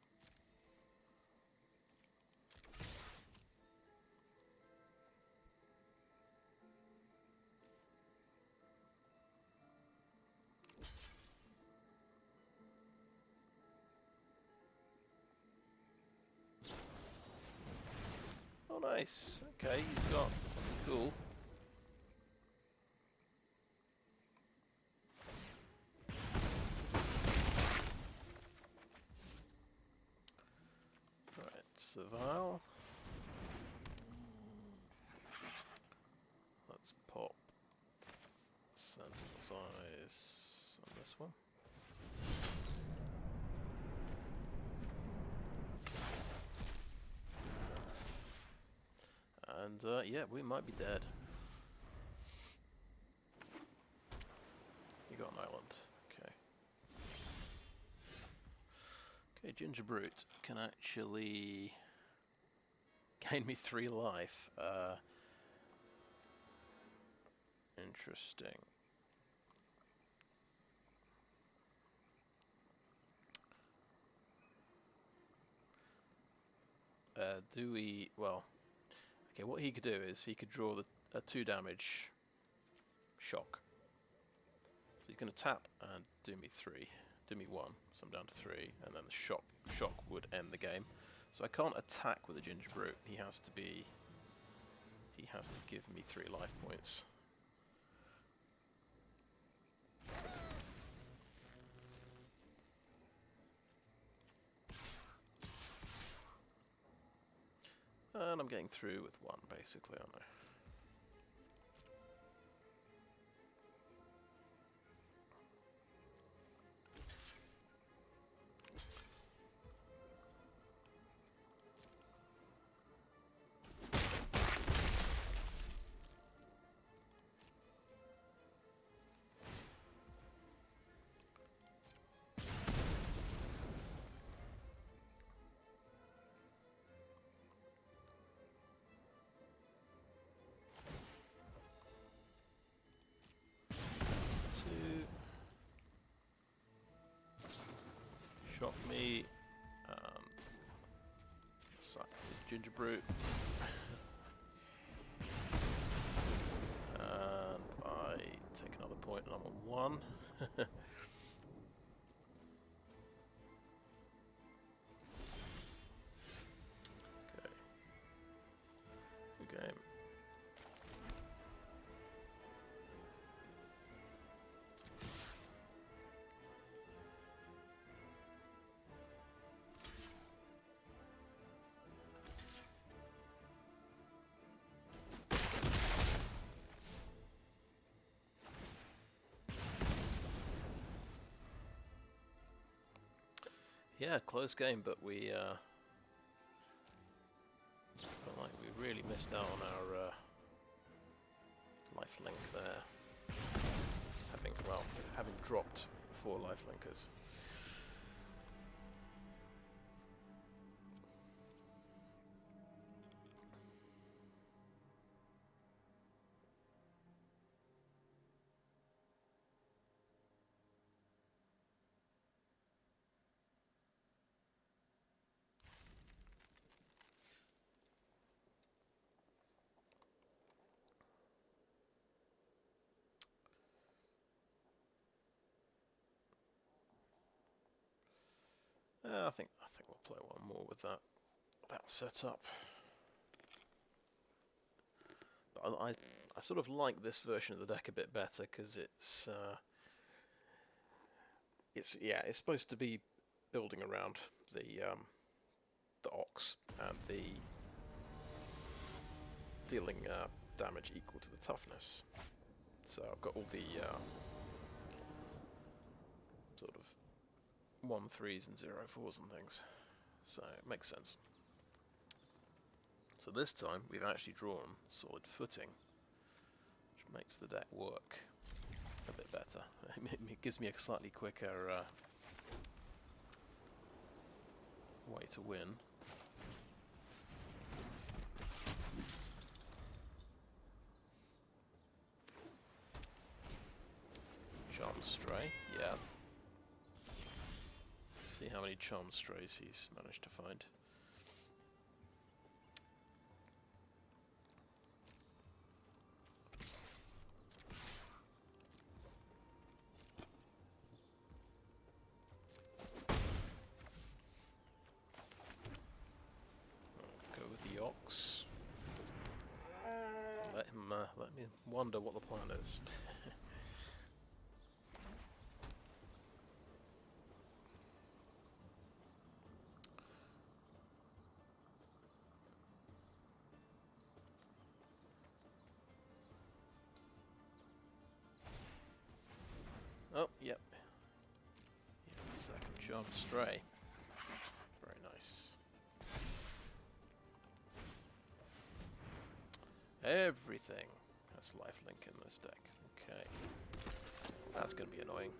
Oh, nice. Okay, he's got something cool. Alright, Serval. Let's pop Sentinel's eyes on this one. And yeah, we might be dead. You got an island. Okay. Okay, Gingerbrute can actually gain me 3 life. Interesting. Do we... Well... Okay, what he could do is he could draw a 2 damage shock. So he's going to tap and do me 3. Do me 1, so I'm down to 3, and then the shock would end the game. So I can't attack with a Gingerbrute. He has to give me 3 life points. And I'm getting through with 1, basically, aren't I? Shock me and sack the Gingerbrute. And I take another point and I'm on 1. Okay. Good game. Yeah, close game, but we felt like we really missed out on our life link there. Having dropped 4 life linkers. I think we'll play one more with that setup. But I sort of like this version of the deck a bit better because it's supposed to be building around the Ox and the dealing damage equal to the toughness. So I've got all the sort of 1/3s and 0/4s and things, so it makes sense. So this time we've actually drawn solid footing, which makes the deck work a bit better. It gives me a slightly quicker way to win. Charm Stray, yeah. See how many Charm Strays he's managed to find. Go with the Ox. Let me wonder what the plan is. Oh, yep. Yeah, second Charm Stray. Very nice. Everything has lifelink in this deck. Okay. That's going to be annoying.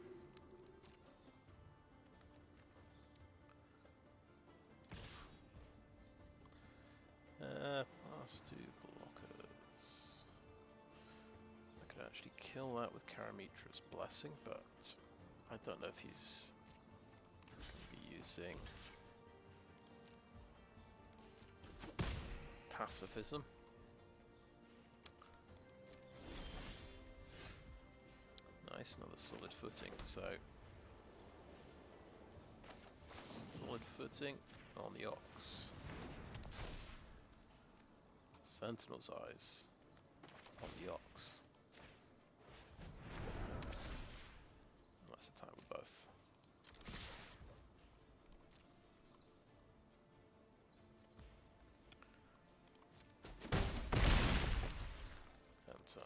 Pass two blockers. I could actually kill that with Karametra's Blessing, but I don't know if he's going to be using Pacifism. Nice, another solid footing, so solid footing on the Ox. Sentinel's Eyes on the Ox. Let's attack with both. And so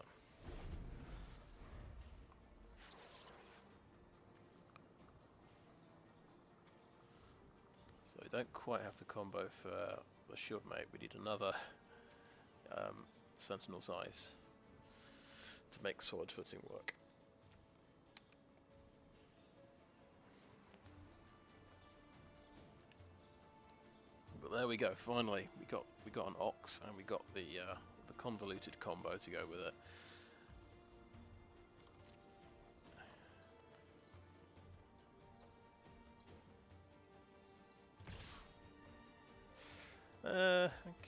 we don't quite have the combo for the Shieldmate. We need another Sentinel's Eyes to make solid footing work. But there we go. Finally, we got an Ox and we got the convoluted combo to go with it.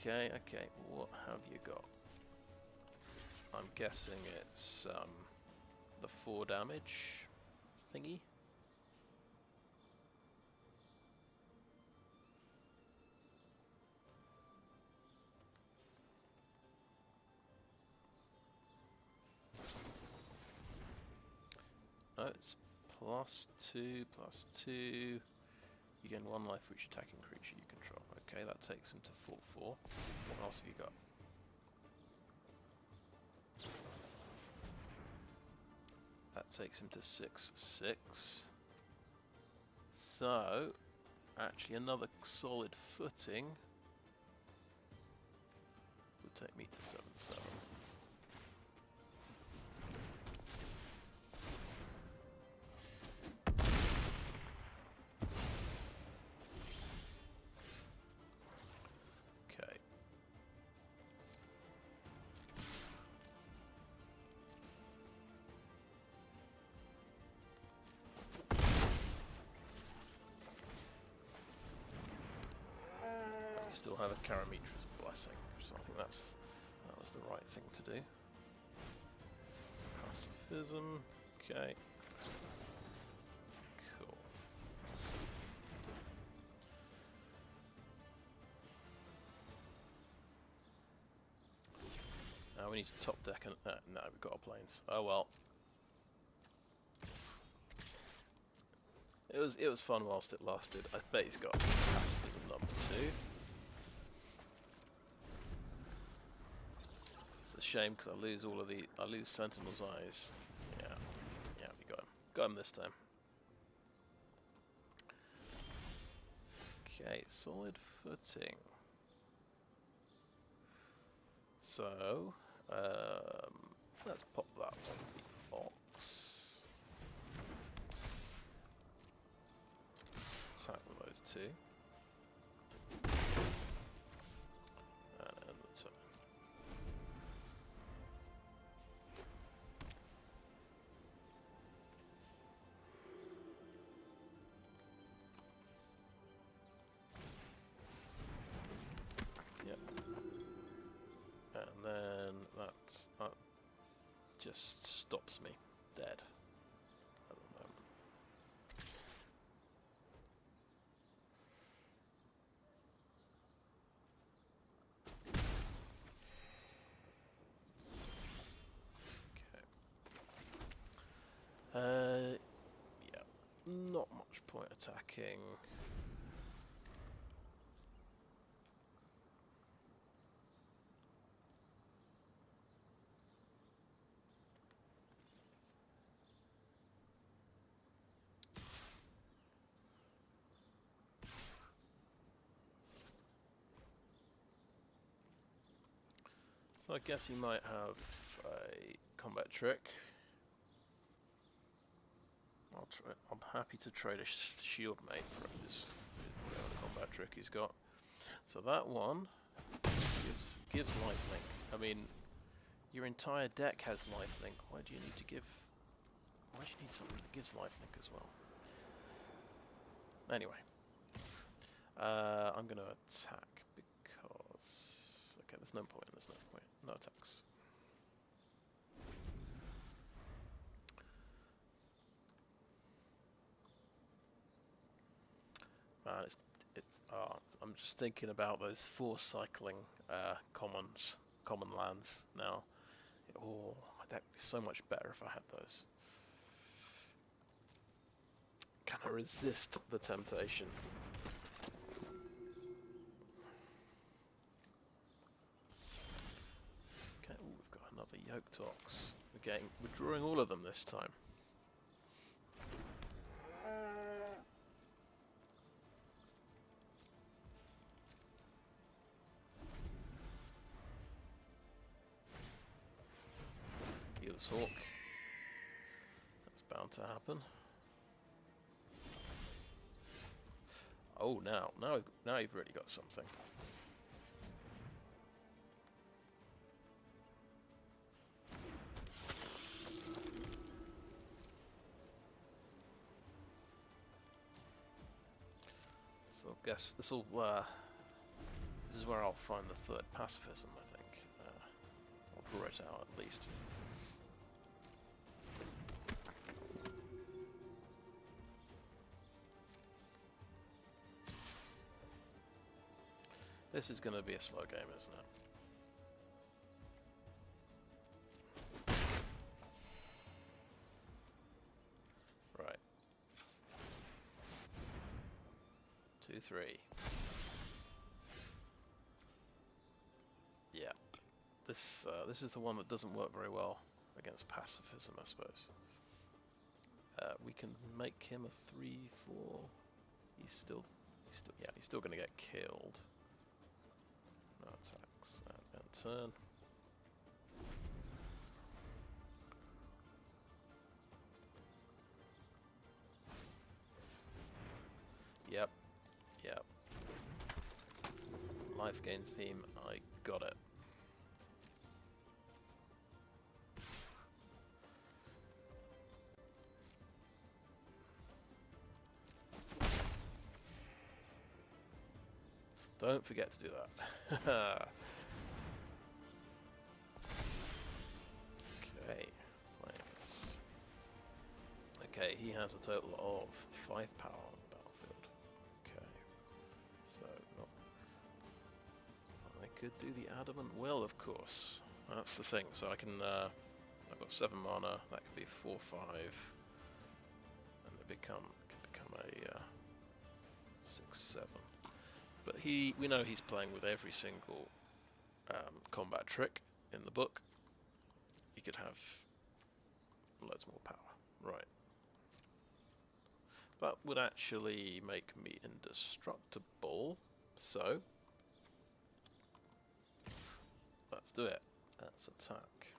Okay. What have you got? I'm guessing it's the 4 damage thingy. Oh, it's +2/+2. You gain 1 life for each attacking creature you control. Okay, that takes him to 4/4. What else have you got? That takes him to 6/6. So, actually another solid footing would take me to 7/7. Okay. Still have a Karametra's Blessing, so I think that was the right thing to do. Pacifism, okay. Cool. Now we need to top deck and no, we've got our planes. Oh well. It was fun whilst it lasted. I bet he's got Pacifism number 2. Shame because I lose Sentinel's Eyes. Yeah, we got him this time. Okay, solid footing. So let's pop that on the Ox. Attack with those 2. that just stops me dead at the moment. Okay. Yeah, not much point attacking. So I guess he might have a combat trick. I'm happy to trade a Shieldmate for his combat trick he's got. So that one gives lifelink. I mean, your entire deck has lifelink. Why do you need to give? Why do you need something that gives lifelink as well? Anyway, I'm going to attack because there's no point. There's no point. No attacks. Man, I'm just thinking about those 4 cycling common lands now. Oh, my deck would be so much better if I had those. Can I resist the temptation? Okay, ooh, we've got another Yoked Ox. We're drawing all of them this time. Heal's Hawk. That's bound to happen. Oh, now you've really got something. So I guess this is where I'll find the third pacifism, I think. I'll draw it out at least. This is going to be a slow game, isn't it? Right. 2, 3. Yeah. This is the one that doesn't work very well against pacifism, I suppose. We can make him a 3/4. He's still going to get killed. No attacks and turn. Yep. Life gain theme, I got it. Don't forget to do that. Okay, playing this. Okay, he has a total of 5 power on the battlefield. Okay, so I could do the Adamant Will, of course. That's the thing. So I can. I've got 7 mana. That could be 4/5, and it could become a 6/7. But we know he's playing with every single combat trick in the book. He could have loads more power. Right. That would actually make me indestructible. So let's do it. Let's attack.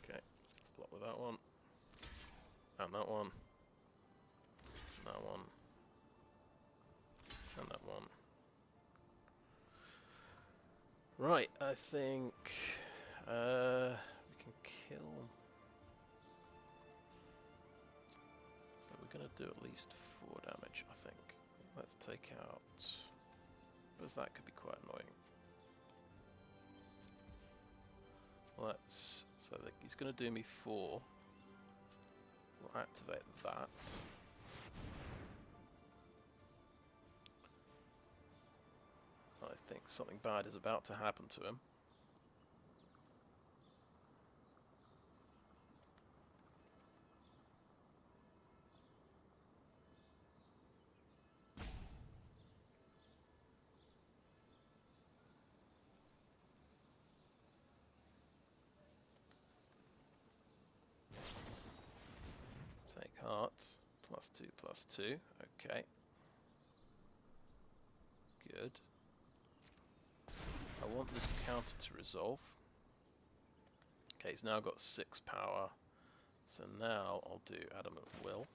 Okay. Block with that one. And that one. And that one. And that one. Right, I think we can kill. So we're going to do at least 4 damage damage, I think. Let's take out... because that could be quite annoying. Let's... so that he's going to do me 4. We'll activate that. I think something bad is about to happen to him. Take hearts, +2/+2, okay. Good. I want this counter to resolve. Okay, he's now got 6 power, so now I'll do Adamant Will.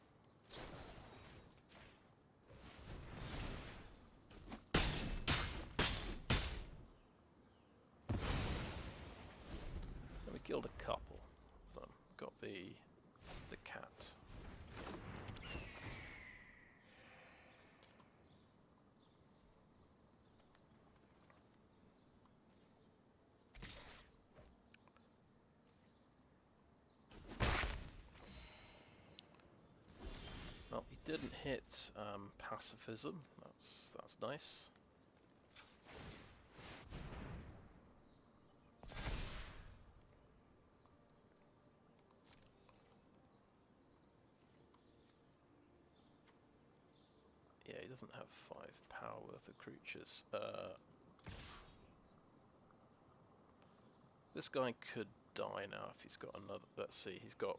And we killed a couple of them. Got the cat. Well, he didn't hit pacifism. That's nice. Yeah, he doesn't have 5 power worth of creatures. This guy could die now if he's got another. Let's see, he's got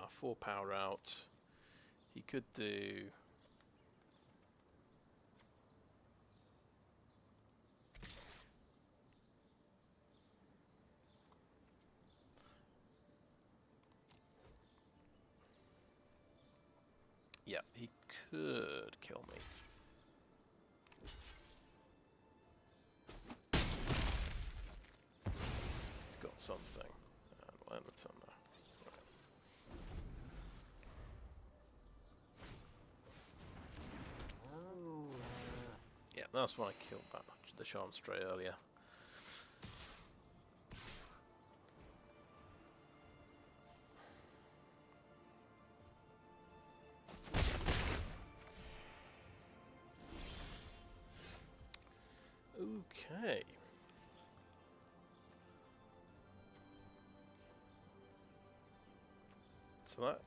4 power out. He could do... yeah, he could kill me. He's got something. And we'll end the turn there. Yeah, that's why I killed the Charm Stray earlier. Okay. So that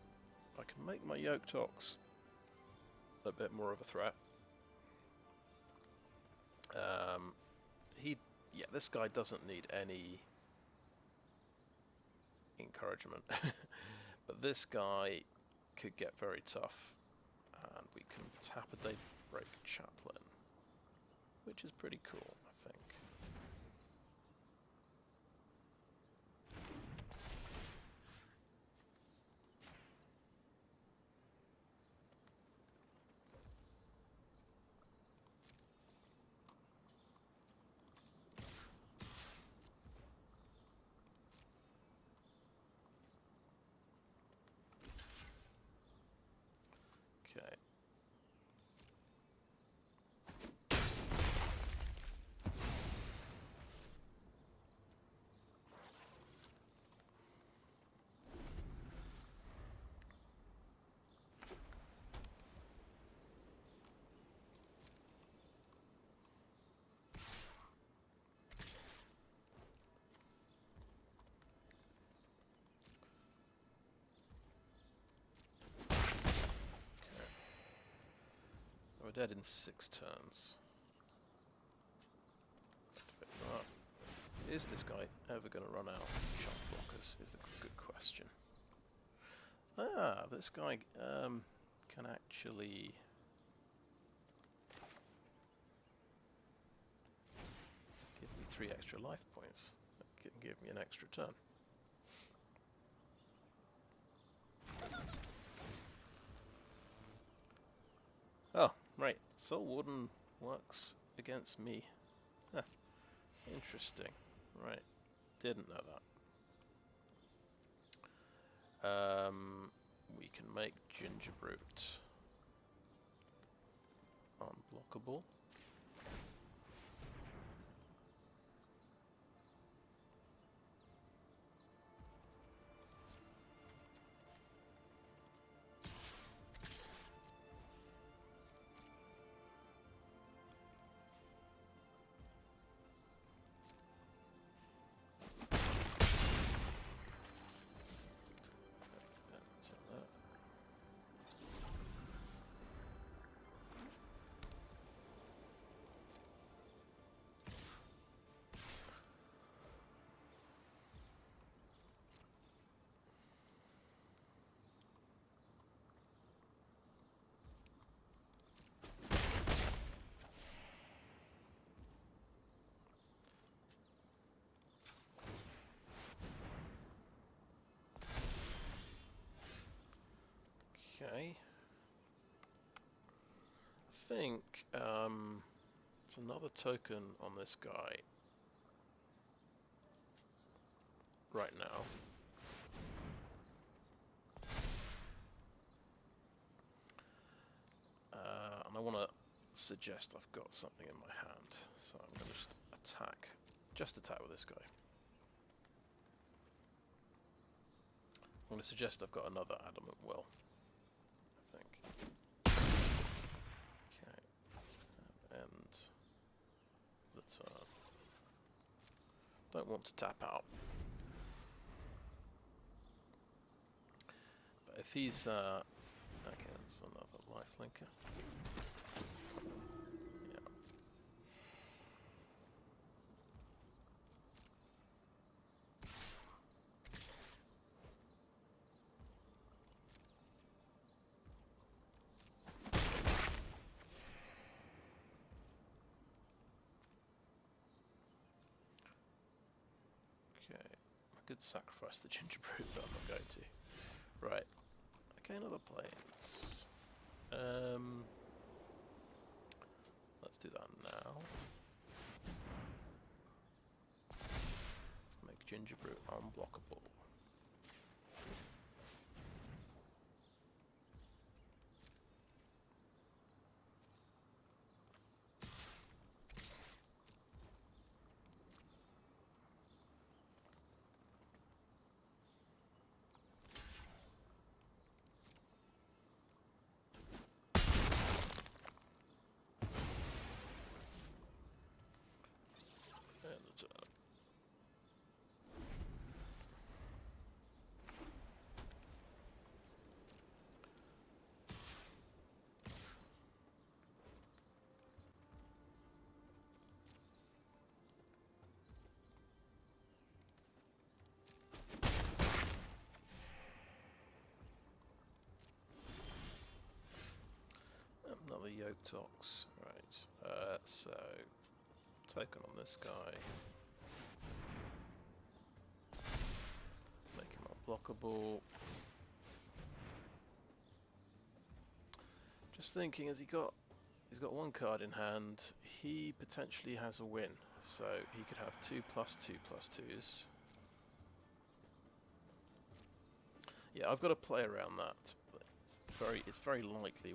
I can make my Yoked Ox a bit more of a threat. Yeah, this guy doesn't need any encouragement, but this guy could get very tough, and we can tap a Daybreak Chaplain, which is pretty cool, I think. Okay. We're dead in 6 turns. Is this guy ever going to run out of shot blockers? Is a good question. Ah, this guy can actually give me 3 extra life points. That can give me an extra turn. Oh, right. Soul Warden works against me. Huh. Interesting. Right. Didn't know that. We can make Gingerbrute. unblockable. Okay. I think it's another token on this guy right now. And I want to suggest I've got something in my hand, so I'm going to just attack with this guy. I'm going to suggest I've got another Adamant Will, I think. Okay, and the turn. Don't want to tap out. But if he's, okay, there's another lifelinker. I could sacrifice the Gingerbrute, but I'm not going to. Right. Okay, another planes. Let's do that now. Let's make Gingerbrute unblockable. Another Yoked Ox, right, so token on this guy, make him unblockable. Just thinking, he's got one card in hand, he potentially has a win, so he could have 2/2/2/2s. Yeah, I've got to play around that. It's very likely,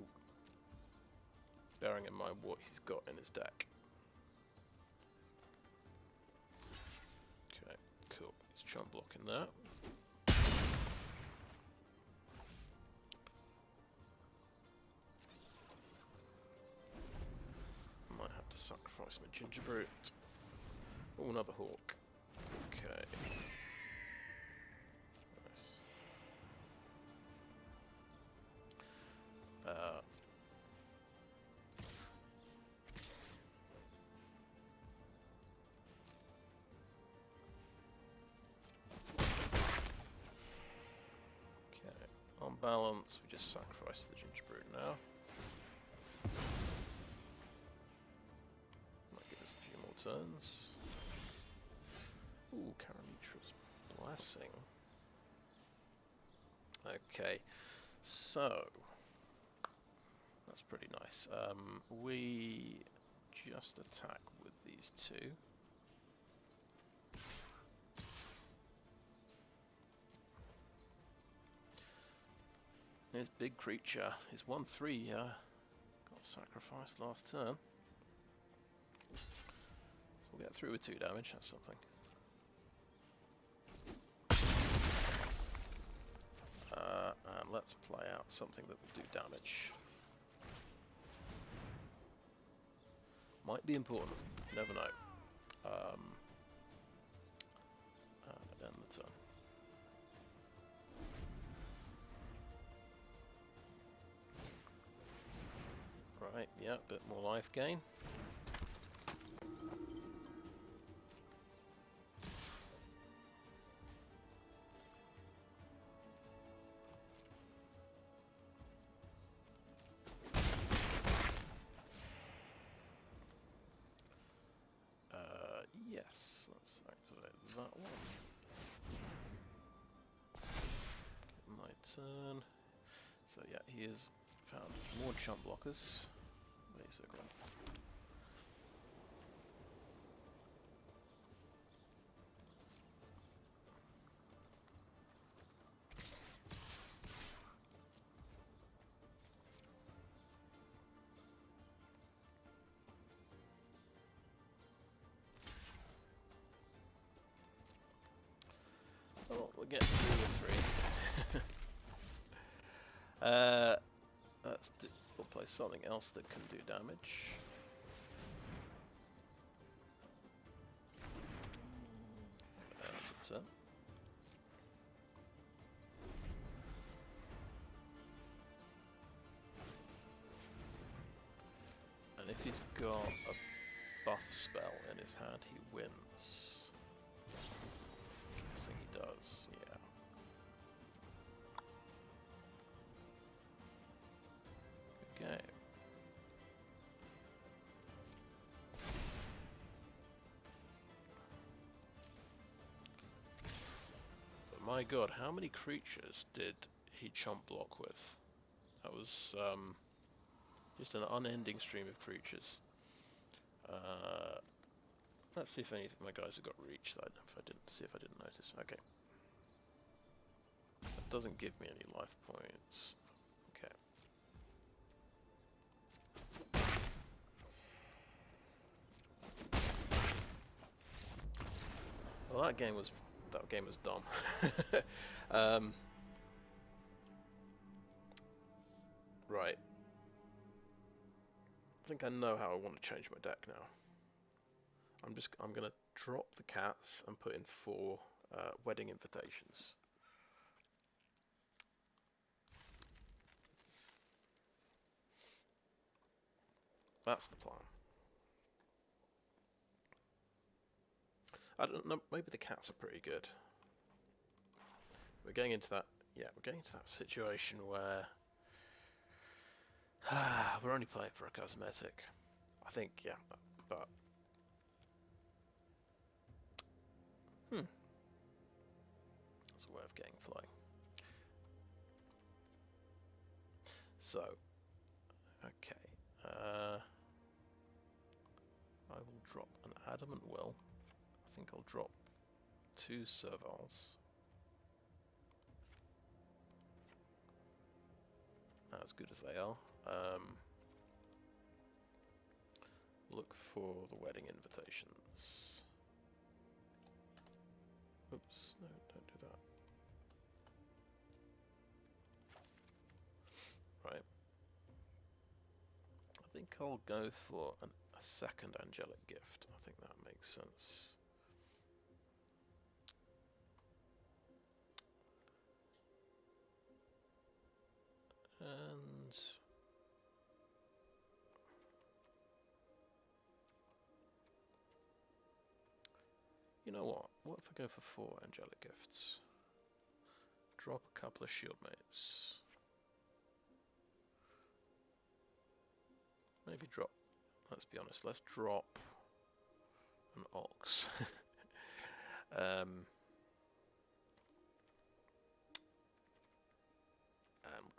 bearing in mind what he's got in his deck. Okay, cool. He's chump blocking that. Might have to sacrifice my Gingerbrute. Oh, another hawk. Okay. Nice. On balance, we just sacrifice the Gingerbrute now. Might give us a few more turns. Ooh, Karametra's Blessing. Okay, so that's pretty nice. We just attack with these two. His big creature is 1/3, got Got sacrificed last turn. So we'll get through with 2 damage, that's something. And let's play out something that will do damage. Might be important, never know. And end the turn. Right, yeah, a bit more life gain. Yes, let's activate that one. Get my turn. So yeah, he has found more chump blockers, basically. Oh, we're getting through the 3. We'll play something else that can do damage. That's it. And if he's got a buff spell in his hand, he wins. Guessing he does, yeah. Good game. But my god, how many creatures did he chump block with? That was just an unending stream of creatures. Let's see if any of my guys have got reach. If I didn't notice. Okay. That doesn't give me any life points. Okay. Well, that game was dumb. Right. I think I know how I want to change my deck now. I'm gonna drop the cats and put in 4 wedding invitations. That's the plan. I don't know, maybe the cats are pretty good. We're getting into that, yeah, we're getting into that situation where we're only playing for a cosmetic. I think, yeah, but that's a way of getting flying. So, okay, I will drop an Adamant Will. I think I'll drop 2 Servals. As good as they are. Look for the wedding invitations. Oops, no, don't do that. Right. I think I'll go for a second Angelic Gift. I think that makes sense. And you know what? What if I go for 4 Angelic Gifts? Drop a couple of Shieldmates. Maybe drop, let's be honest, let's drop an Ox. And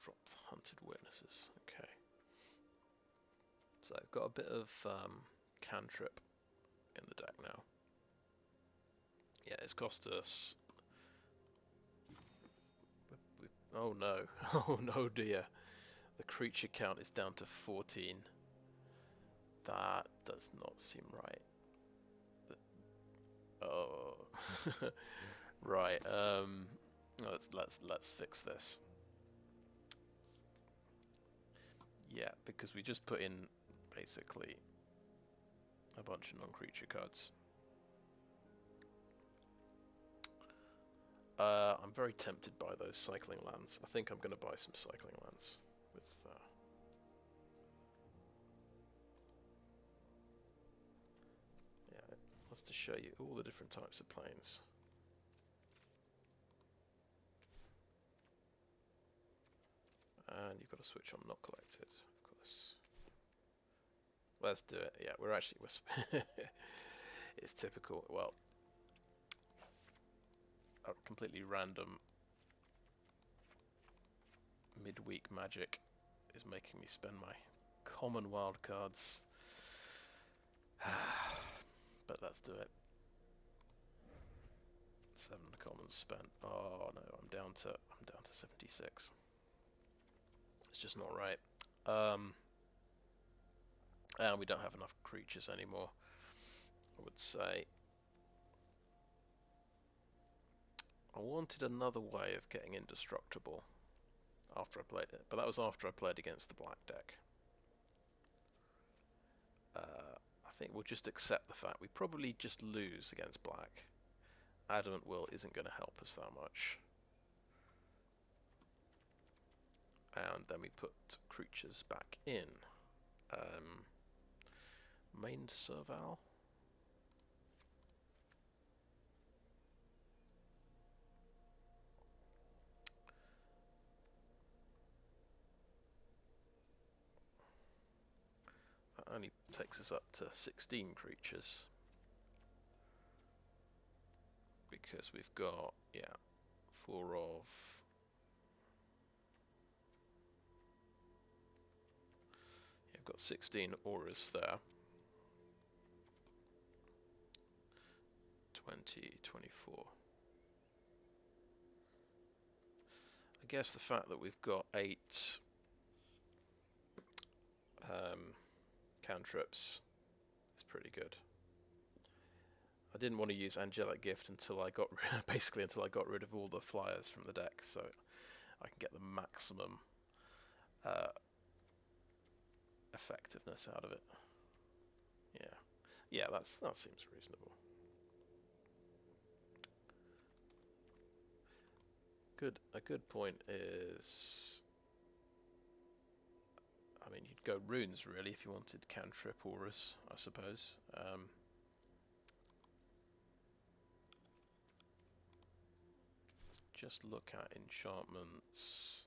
drop the Hunted Witnesses. Okay. So I've got a bit of cantrip in the deck now. Yeah, it's cost us... Oh no, oh no dear. The creature count is down to 14. That does not seem right. Oh, right. Let's fix this. Yeah, because we just put in basically a bunch of non-creature cards. I'm very tempted by those cycling lands. I think I'm going to buy some cycling lands with. Yeah, it wants to show you all the different types of planes. And you've got to switch on not collected, of course. Let's do it. Yeah, we're actually... it's typical. Well, a completely random midweek magic is making me spend my common wild cards. But let's do it. 7 commons spent. Oh no, I'm down to 76. It's just not right. And we don't have enough creatures anymore, I would say. I wanted another way of getting indestructible after I played it, but that was after I played against the black deck. I think we'll just accept the fact we probably just lose against black. Adamant Will isn't going to help us that much. And then we put creatures back in. Maned Serval. That only takes us up to 16 creatures. Because we've got, yeah, 4 of... Yeah, we've got 16 auras there. 20, 24. I guess the fact that we've got 8 cantrips is pretty good. I didn't want to use Angelic Gift until I got basically until I got rid of all the flyers from the deck, so I can get the maximum effectiveness out of it. Yeah, that seems reasonable. A good point is, I mean, you'd go runes really if you wanted cantrip auras, I suppose. Let's just look at enchantments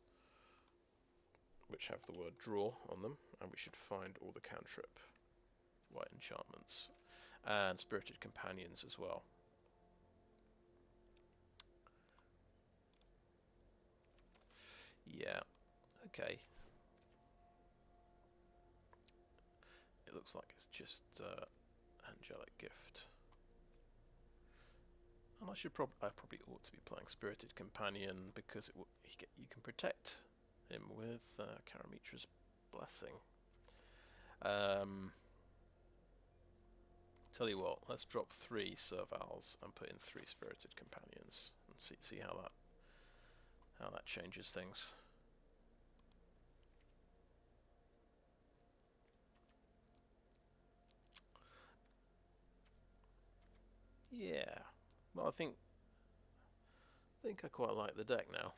which have the word draw on them, and we should find all the cantrip white enchantments and spirited companions as well. Yeah, okay. It looks like it's just Angelic Gift. And I probably ought to be playing Spirited Companion because you can protect him with Karametra's Blessing. Tell you what, let's drop 3 Servals and put in 3 Spirited Companions and see how that changes things. Yeah, well, I think I quite like the deck now.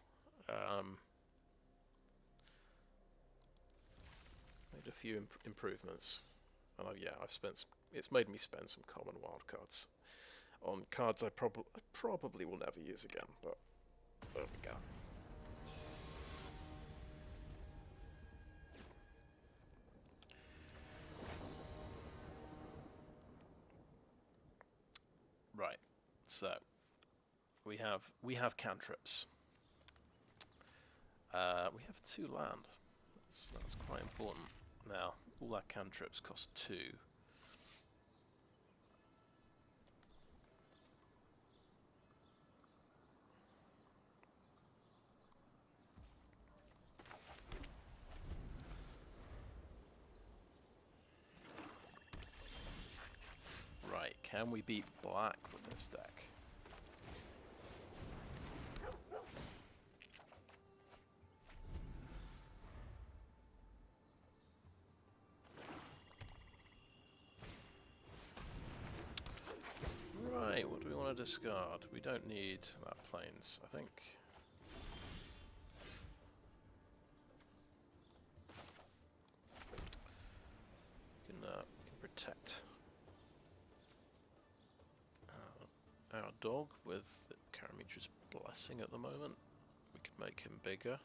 Made a few improvements, and it's made me spend some common wildcards on cards I probably will never use again. But there we go. Right, so we have cantrips. We have 2 land. That's quite important. Now, all our cantrips cost 2. Can we beat black with this deck? Right, what do we want to discard? We don't need that plains, I think. We can protect our dog with Karametra's blessing at the moment. We could make him bigger.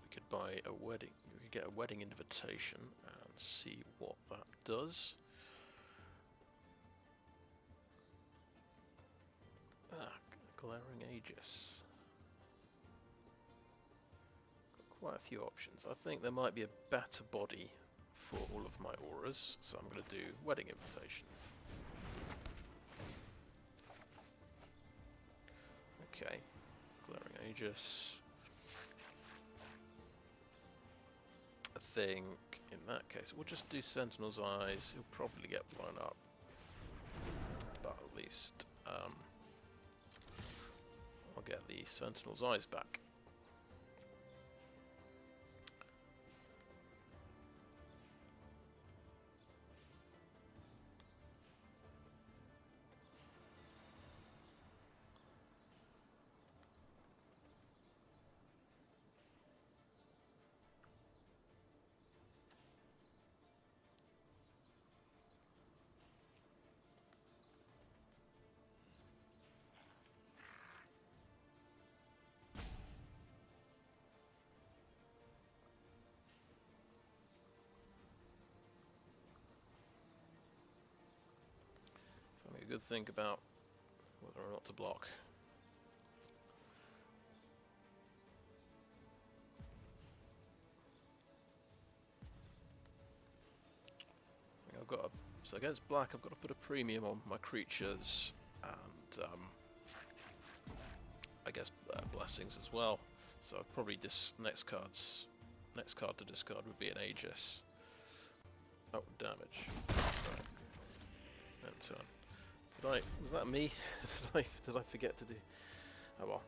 We could buy a wedding. We could get a wedding invitation and see what that does. Glaring Aegis. Got quite a few options. I think there might be a better body for all of my auras, so I'm going to do wedding invitation. Okay, Glaring Aegis. I think in that case we'll just do Sentinel's Eyes. He'll probably get blown up, but at least I'll get the Sentinel's Eyes back. Something a good think about whether or not to block. So against black, I've got to put a premium on my creatures and I guess blessings as well. So I'd probably next card to discard would be an Aegis. Oh, damage. Right. And turn. Was that me? Did I forget to do? Oh well.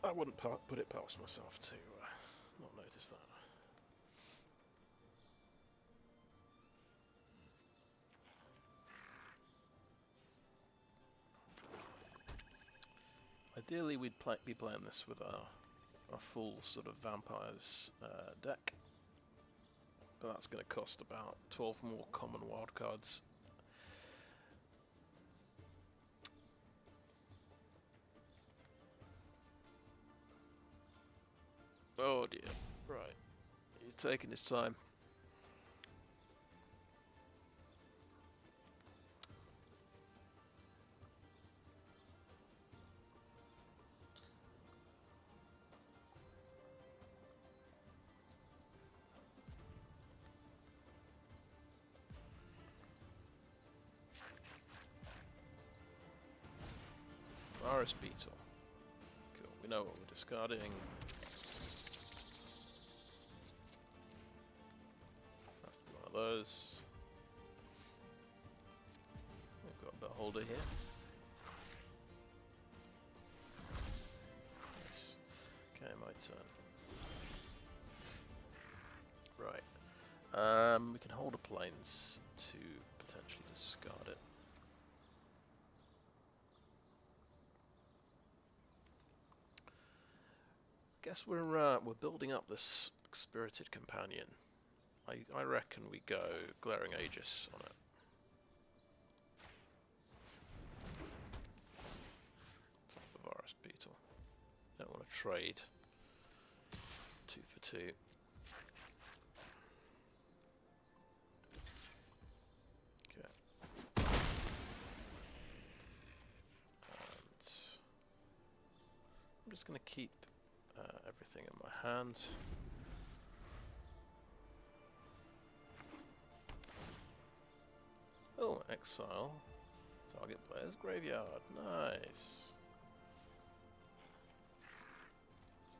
I wouldn't put it past myself to not notice that. Ideally, we'd be playing this with our full sort of vampires deck. But that's going to cost about 12 more common wildcards. Oh dear. Right. He's taking his time. Virus Beetle. Cool. We know what we're discarding. That's one of those. We've got a beholder here. Nice. Okay, my turn. Right. We can hold a plains to potentially discard it. Guess we're building up this spirited companion. I reckon we go Glaring Aegis on it. Top of Virus Beetle. Don't want to trade 2 for 2. Okay. And I'm just going to keep everything in my hand. Oh, exile. Target player's graveyard. Nice.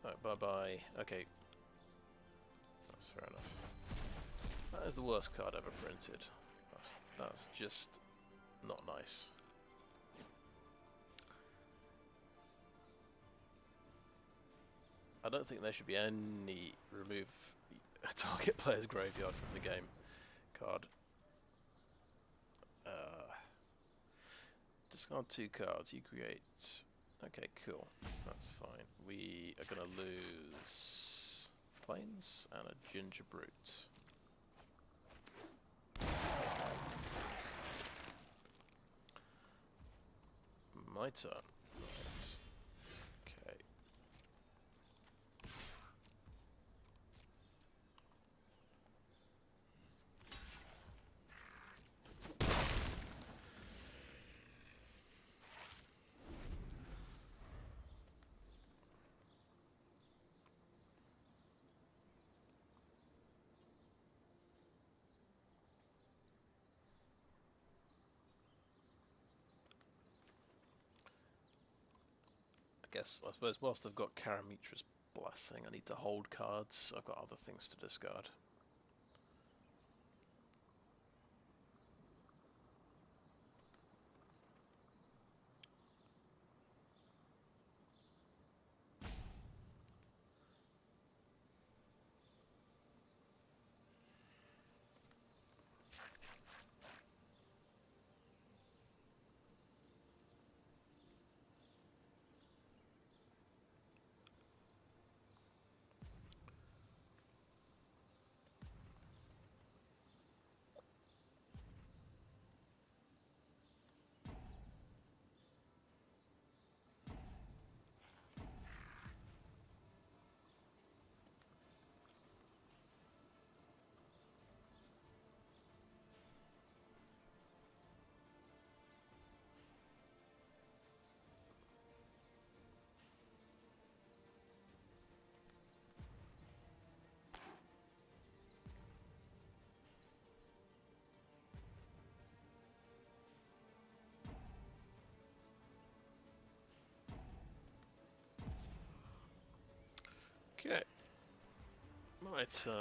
Right, bye-bye. Okay. That's fair enough. That is the worst card ever printed. That's just not nice. I don't think there should be any remove a target player's graveyard from the game card. Discard 2 cards. You create. Okay, cool. That's fine. We are going to lose Plains and a Gingerbrute. My turn. Right. Okay. I suppose whilst I've got Karametra's Blessing, I need to hold cards. I've got other things to discard. Okay. My turn.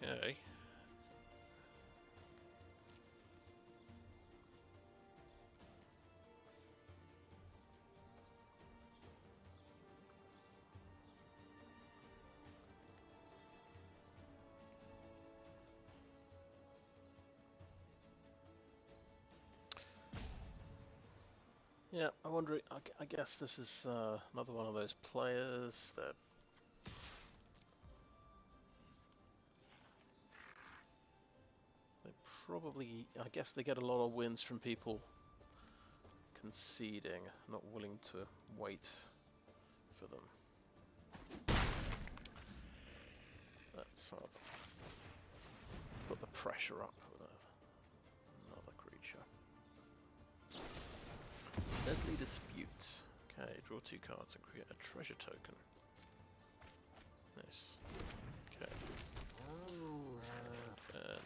Okay. Yeah, I wonder. I guess this is another one of those players that they probably. I guess they get a lot of wins from people conceding, not willing to wait for them. Let's put the pressure up with another creature. Deadly Dispute. Okay, draw 2 cards and create a treasure token. Nice. Okay. And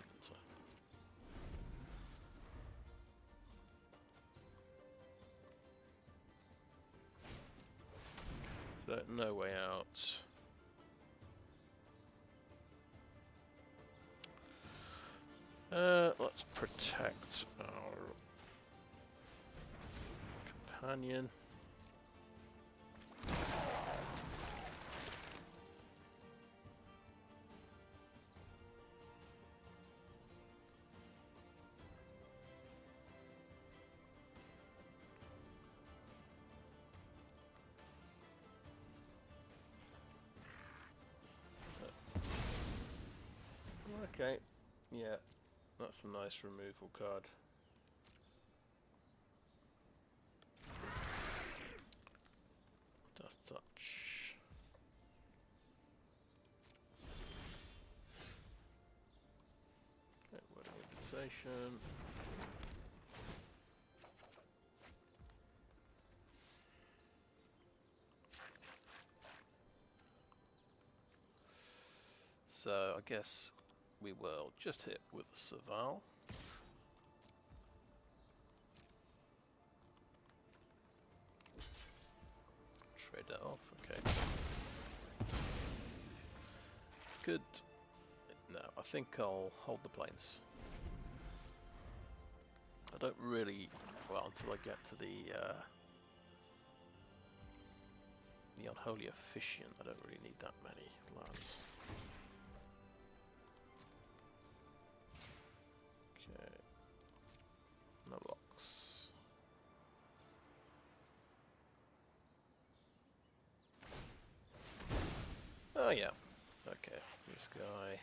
so no way out. Let's protect our companion. Okay, yeah, that's a nice removal card. Death Touch. Okay, Wedding Invitation. So I guess we will just hit with Serval. trade it off. Okay. Good. No, I think I'll hold the plains. I don't really, well, until I get to the Unholy Officiant, I don't really need that many lands. Okay. No locks. Oh yeah. Okay, this guy.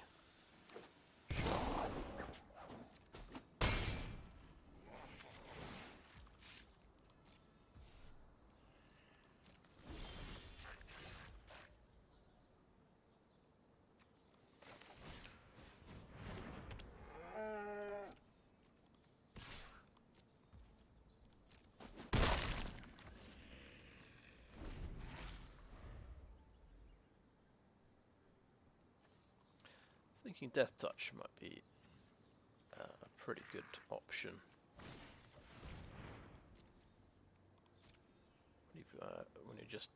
Thinking Death Touch might be a pretty good option. When you're just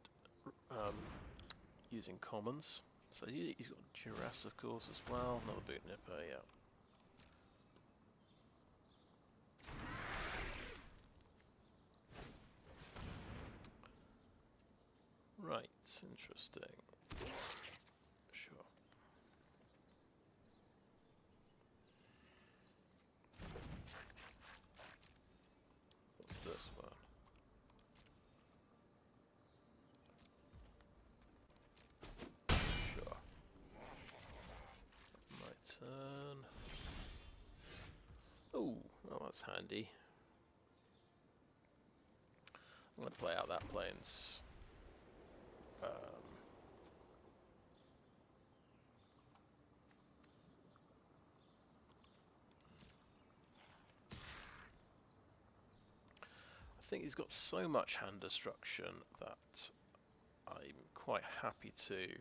using commons. So he's got Girasse, of course, as well. Another Boot Nipper, yeah. Right, interesting. Sure. What's this one? Sure. My turn. Oh, well, that's handy. I'm going to play out that plains. I think he's got so much hand destruction that I'm quite happy to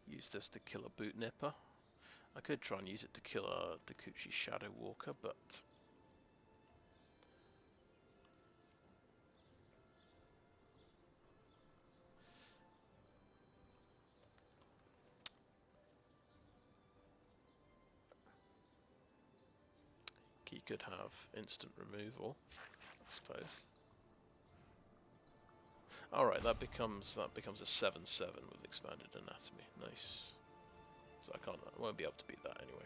use this to kill a Boot Nipper. I could try and use it to kill a Dakuchi Shadow Walker, but he could have instant removal, I suppose. Alright, that becomes a 7/7 with expanded anatomy. Nice. So I won't be able to beat that anyway.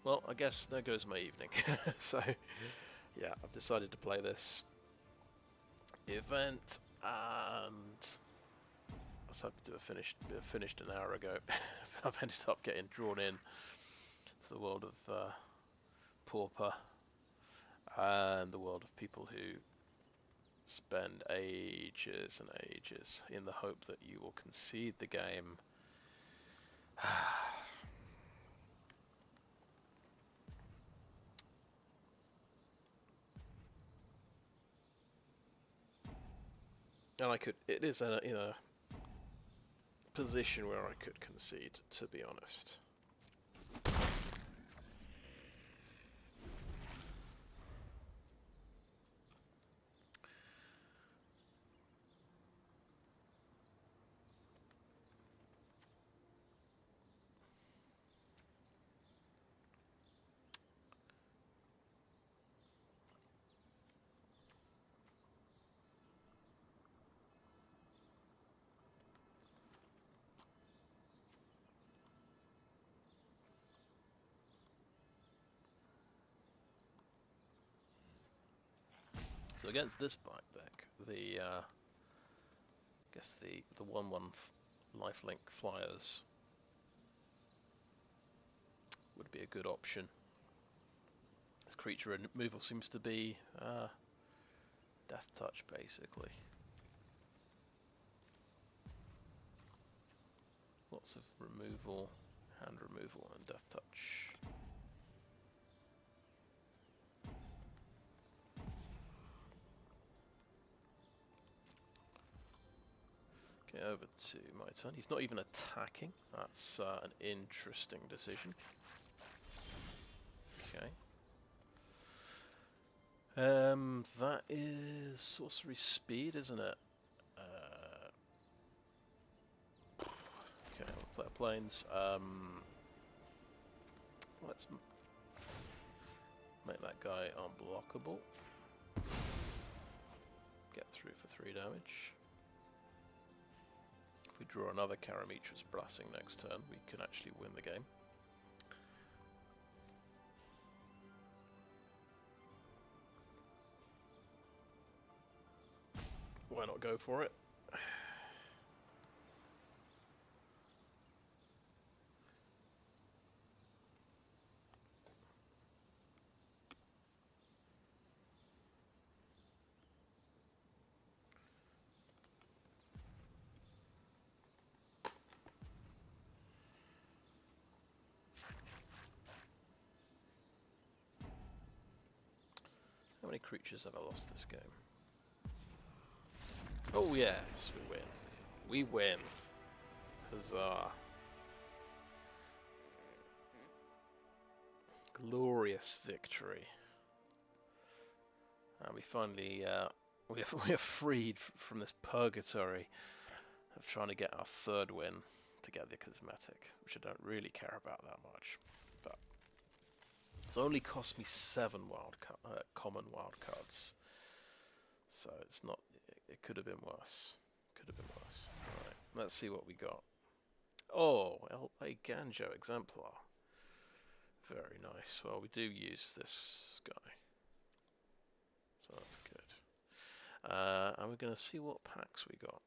Well, I guess there goes my evening. So, yeah, I've decided to play this event, and I was hoping to have finished an hour ago. I've ended up getting drawn in to the world of Pauper and the world of people who spend ages and ages in the hope that you will concede the game. And it is in a position where I could concede, to be honest. So against this black deck, I guess the 1/1 lifelink flyers would be a good option. This creature removal seems to be Death Touch, basically. Lots of removal, hand removal, and Death Touch. Okay, over to my turn. He's not even attacking. That's an interesting decision. Okay. That is sorcery speed, isn't it? Okay, I'll play planes. Let's make that guy unblockable. Get through for 3 damage. If we draw another Karametra's Blessing next turn, we can actually win the game. Why not go for it? How many creatures have I lost this game? Oh yes, we win. We win. Huzzah. Glorious victory. And we finally we are freed from this purgatory of trying to get our 3rd win to get the cosmetic, which I don't really care about that much. But it's only cost me 7 common wild-cards. So it's not. It could have been worse. Could have been worse. Alright, let's see what we got. Oh, a Ganjo Exemplar. Very nice. Well, we do use this guy. So that's good. And we're going to see what packs we got.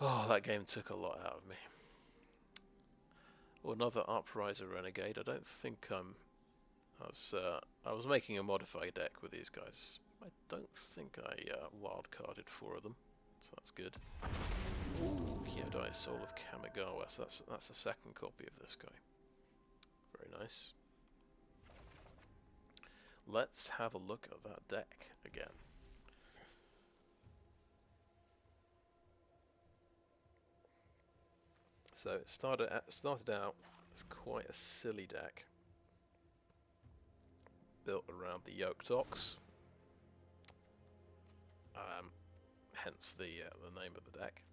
Oh, that game took a lot out of me. Oh, another Upriser Renegade. I don't think I was making a modified deck with these guys. I don't think I wildcarded 4 of them, so that's good. Ooh, Kyodai Soul of Kamigawa. So that's a 2nd copy of this guy. Very nice. Let's have a look at that deck again. So it started out as quite a silly deck, built around the Yoked Ox. Hence the name of the deck.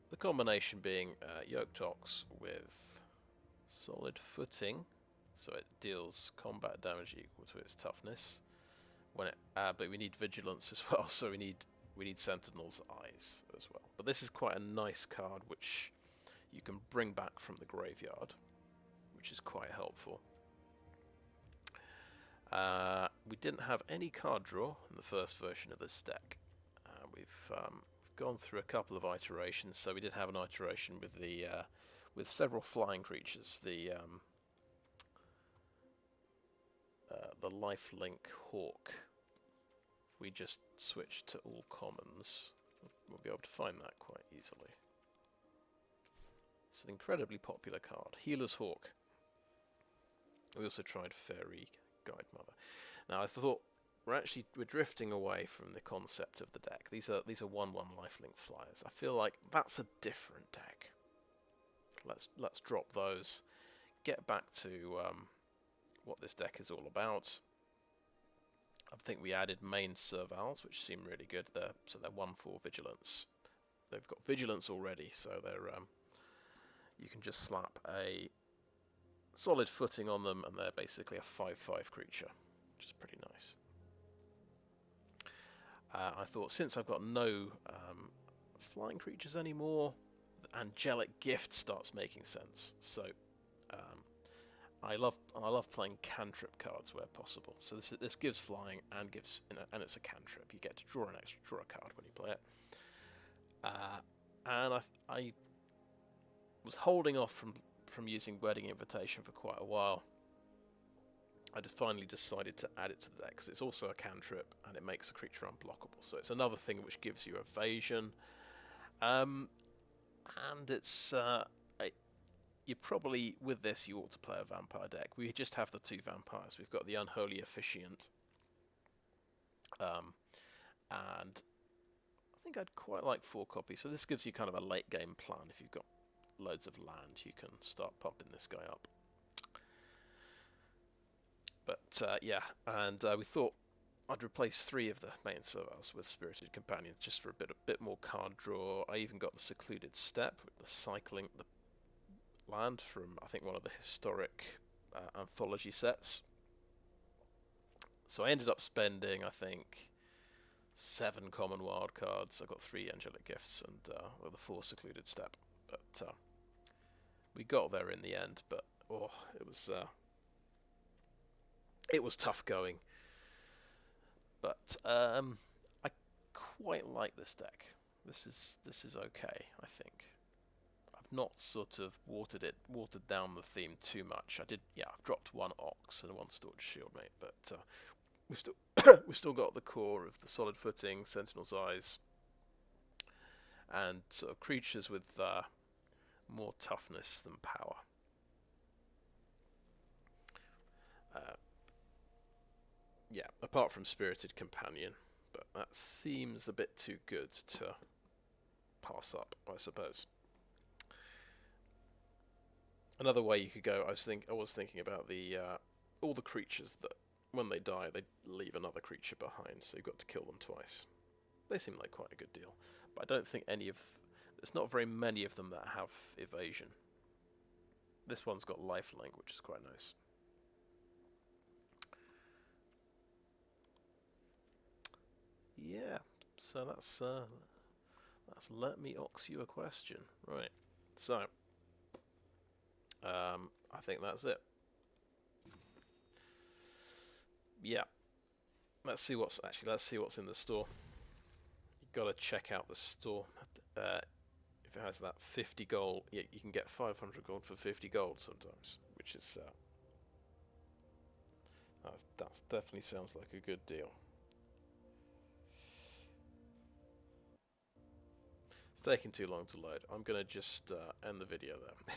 The combination being Yoked Ox with solid footing, so it deals combat damage equal to its toughness. But we need vigilance as well, so we need Sentinel's eyes as well. But this is quite a nice card, which you can bring back from the graveyard, which is quite helpful. We didn't have any card draw in the first version of this deck. We've gone through a couple of iterations. So we did have an iteration with with several flying creatures. The lifelink hawk. If we just switch to all commons, we'll be able to find that quite easily. It's an incredibly popular card. Healer's Hawk. We also tried Fairy Guide Mother. Now I thought we're drifting away from the concept of the deck. These are 1/1 lifelink flyers. I feel like that's a different deck. Let's drop those. Get back to what this deck is all about. I think we added Maned Servals, which seem really good. They're 1/4 vigilance. They've got vigilance already, so they're you can just slap a solid footing on them, and they're basically a 5/5 creature, which is pretty nice. I thought, since I've got no flying creatures anymore, Angelic Gift starts making sense. So I love playing cantrip cards where possible. So this gives flying and and it's a cantrip. You get to draw a card when you play it. And I was holding off from using Wedding Invitation for quite a while. I just finally decided to add it to the deck because it's also a cantrip and it makes the creature unblockable. So it's another thing which gives you evasion, and it's you probably, with this, you ought to play a vampire deck. We just have the 2 vampires. We've got the Unholy Officiant, and I think I'd quite like 4 copies. So this gives you kind of a late game plan. If you've got loads of land, you can start pumping this guy up. But yeah, and we thought I'd replace 3 of the Maned Servals with Spirited Companions just for a bit more card draw. I even got the Secluded Steppe with the cycling the land from, I think, one of the historic anthology sets. So I ended up spending, I think, 7 common wild cards. I got 3 Angelic Gifts and the 4 Secluded Steppe. But we got there in the end. But oh, it was tough going. But I quite like this deck. This is okay, I think. I've not sort of watered down the theme too much. I've dropped 1 Ox and 1 Staunch Shieldmate, but we've still got the core of the solid footing, Sentinel's Eyes, and sort of creatures with more toughness than power. Yeah, apart from Spirited Companion, but that seems a bit too good to pass up, I suppose. Another way you could go, I was thinking about the all the creatures that when they die they leave another creature behind, so you've got to kill them twice. They seem like quite a good deal, but I don't think there's not very many of them that have evasion. This one's got lifelink, which is quite nice. Yeah, so that's let me ox you a question, right? So I think that's it. Yeah, let's see what's in the store. You've got to check out the store. If it has that 50 gold, yeah, you can get 500 gold for 50 gold sometimes, which is that definitely sounds like a good deal. It's taking too long to load. I'm gonna just end the video there.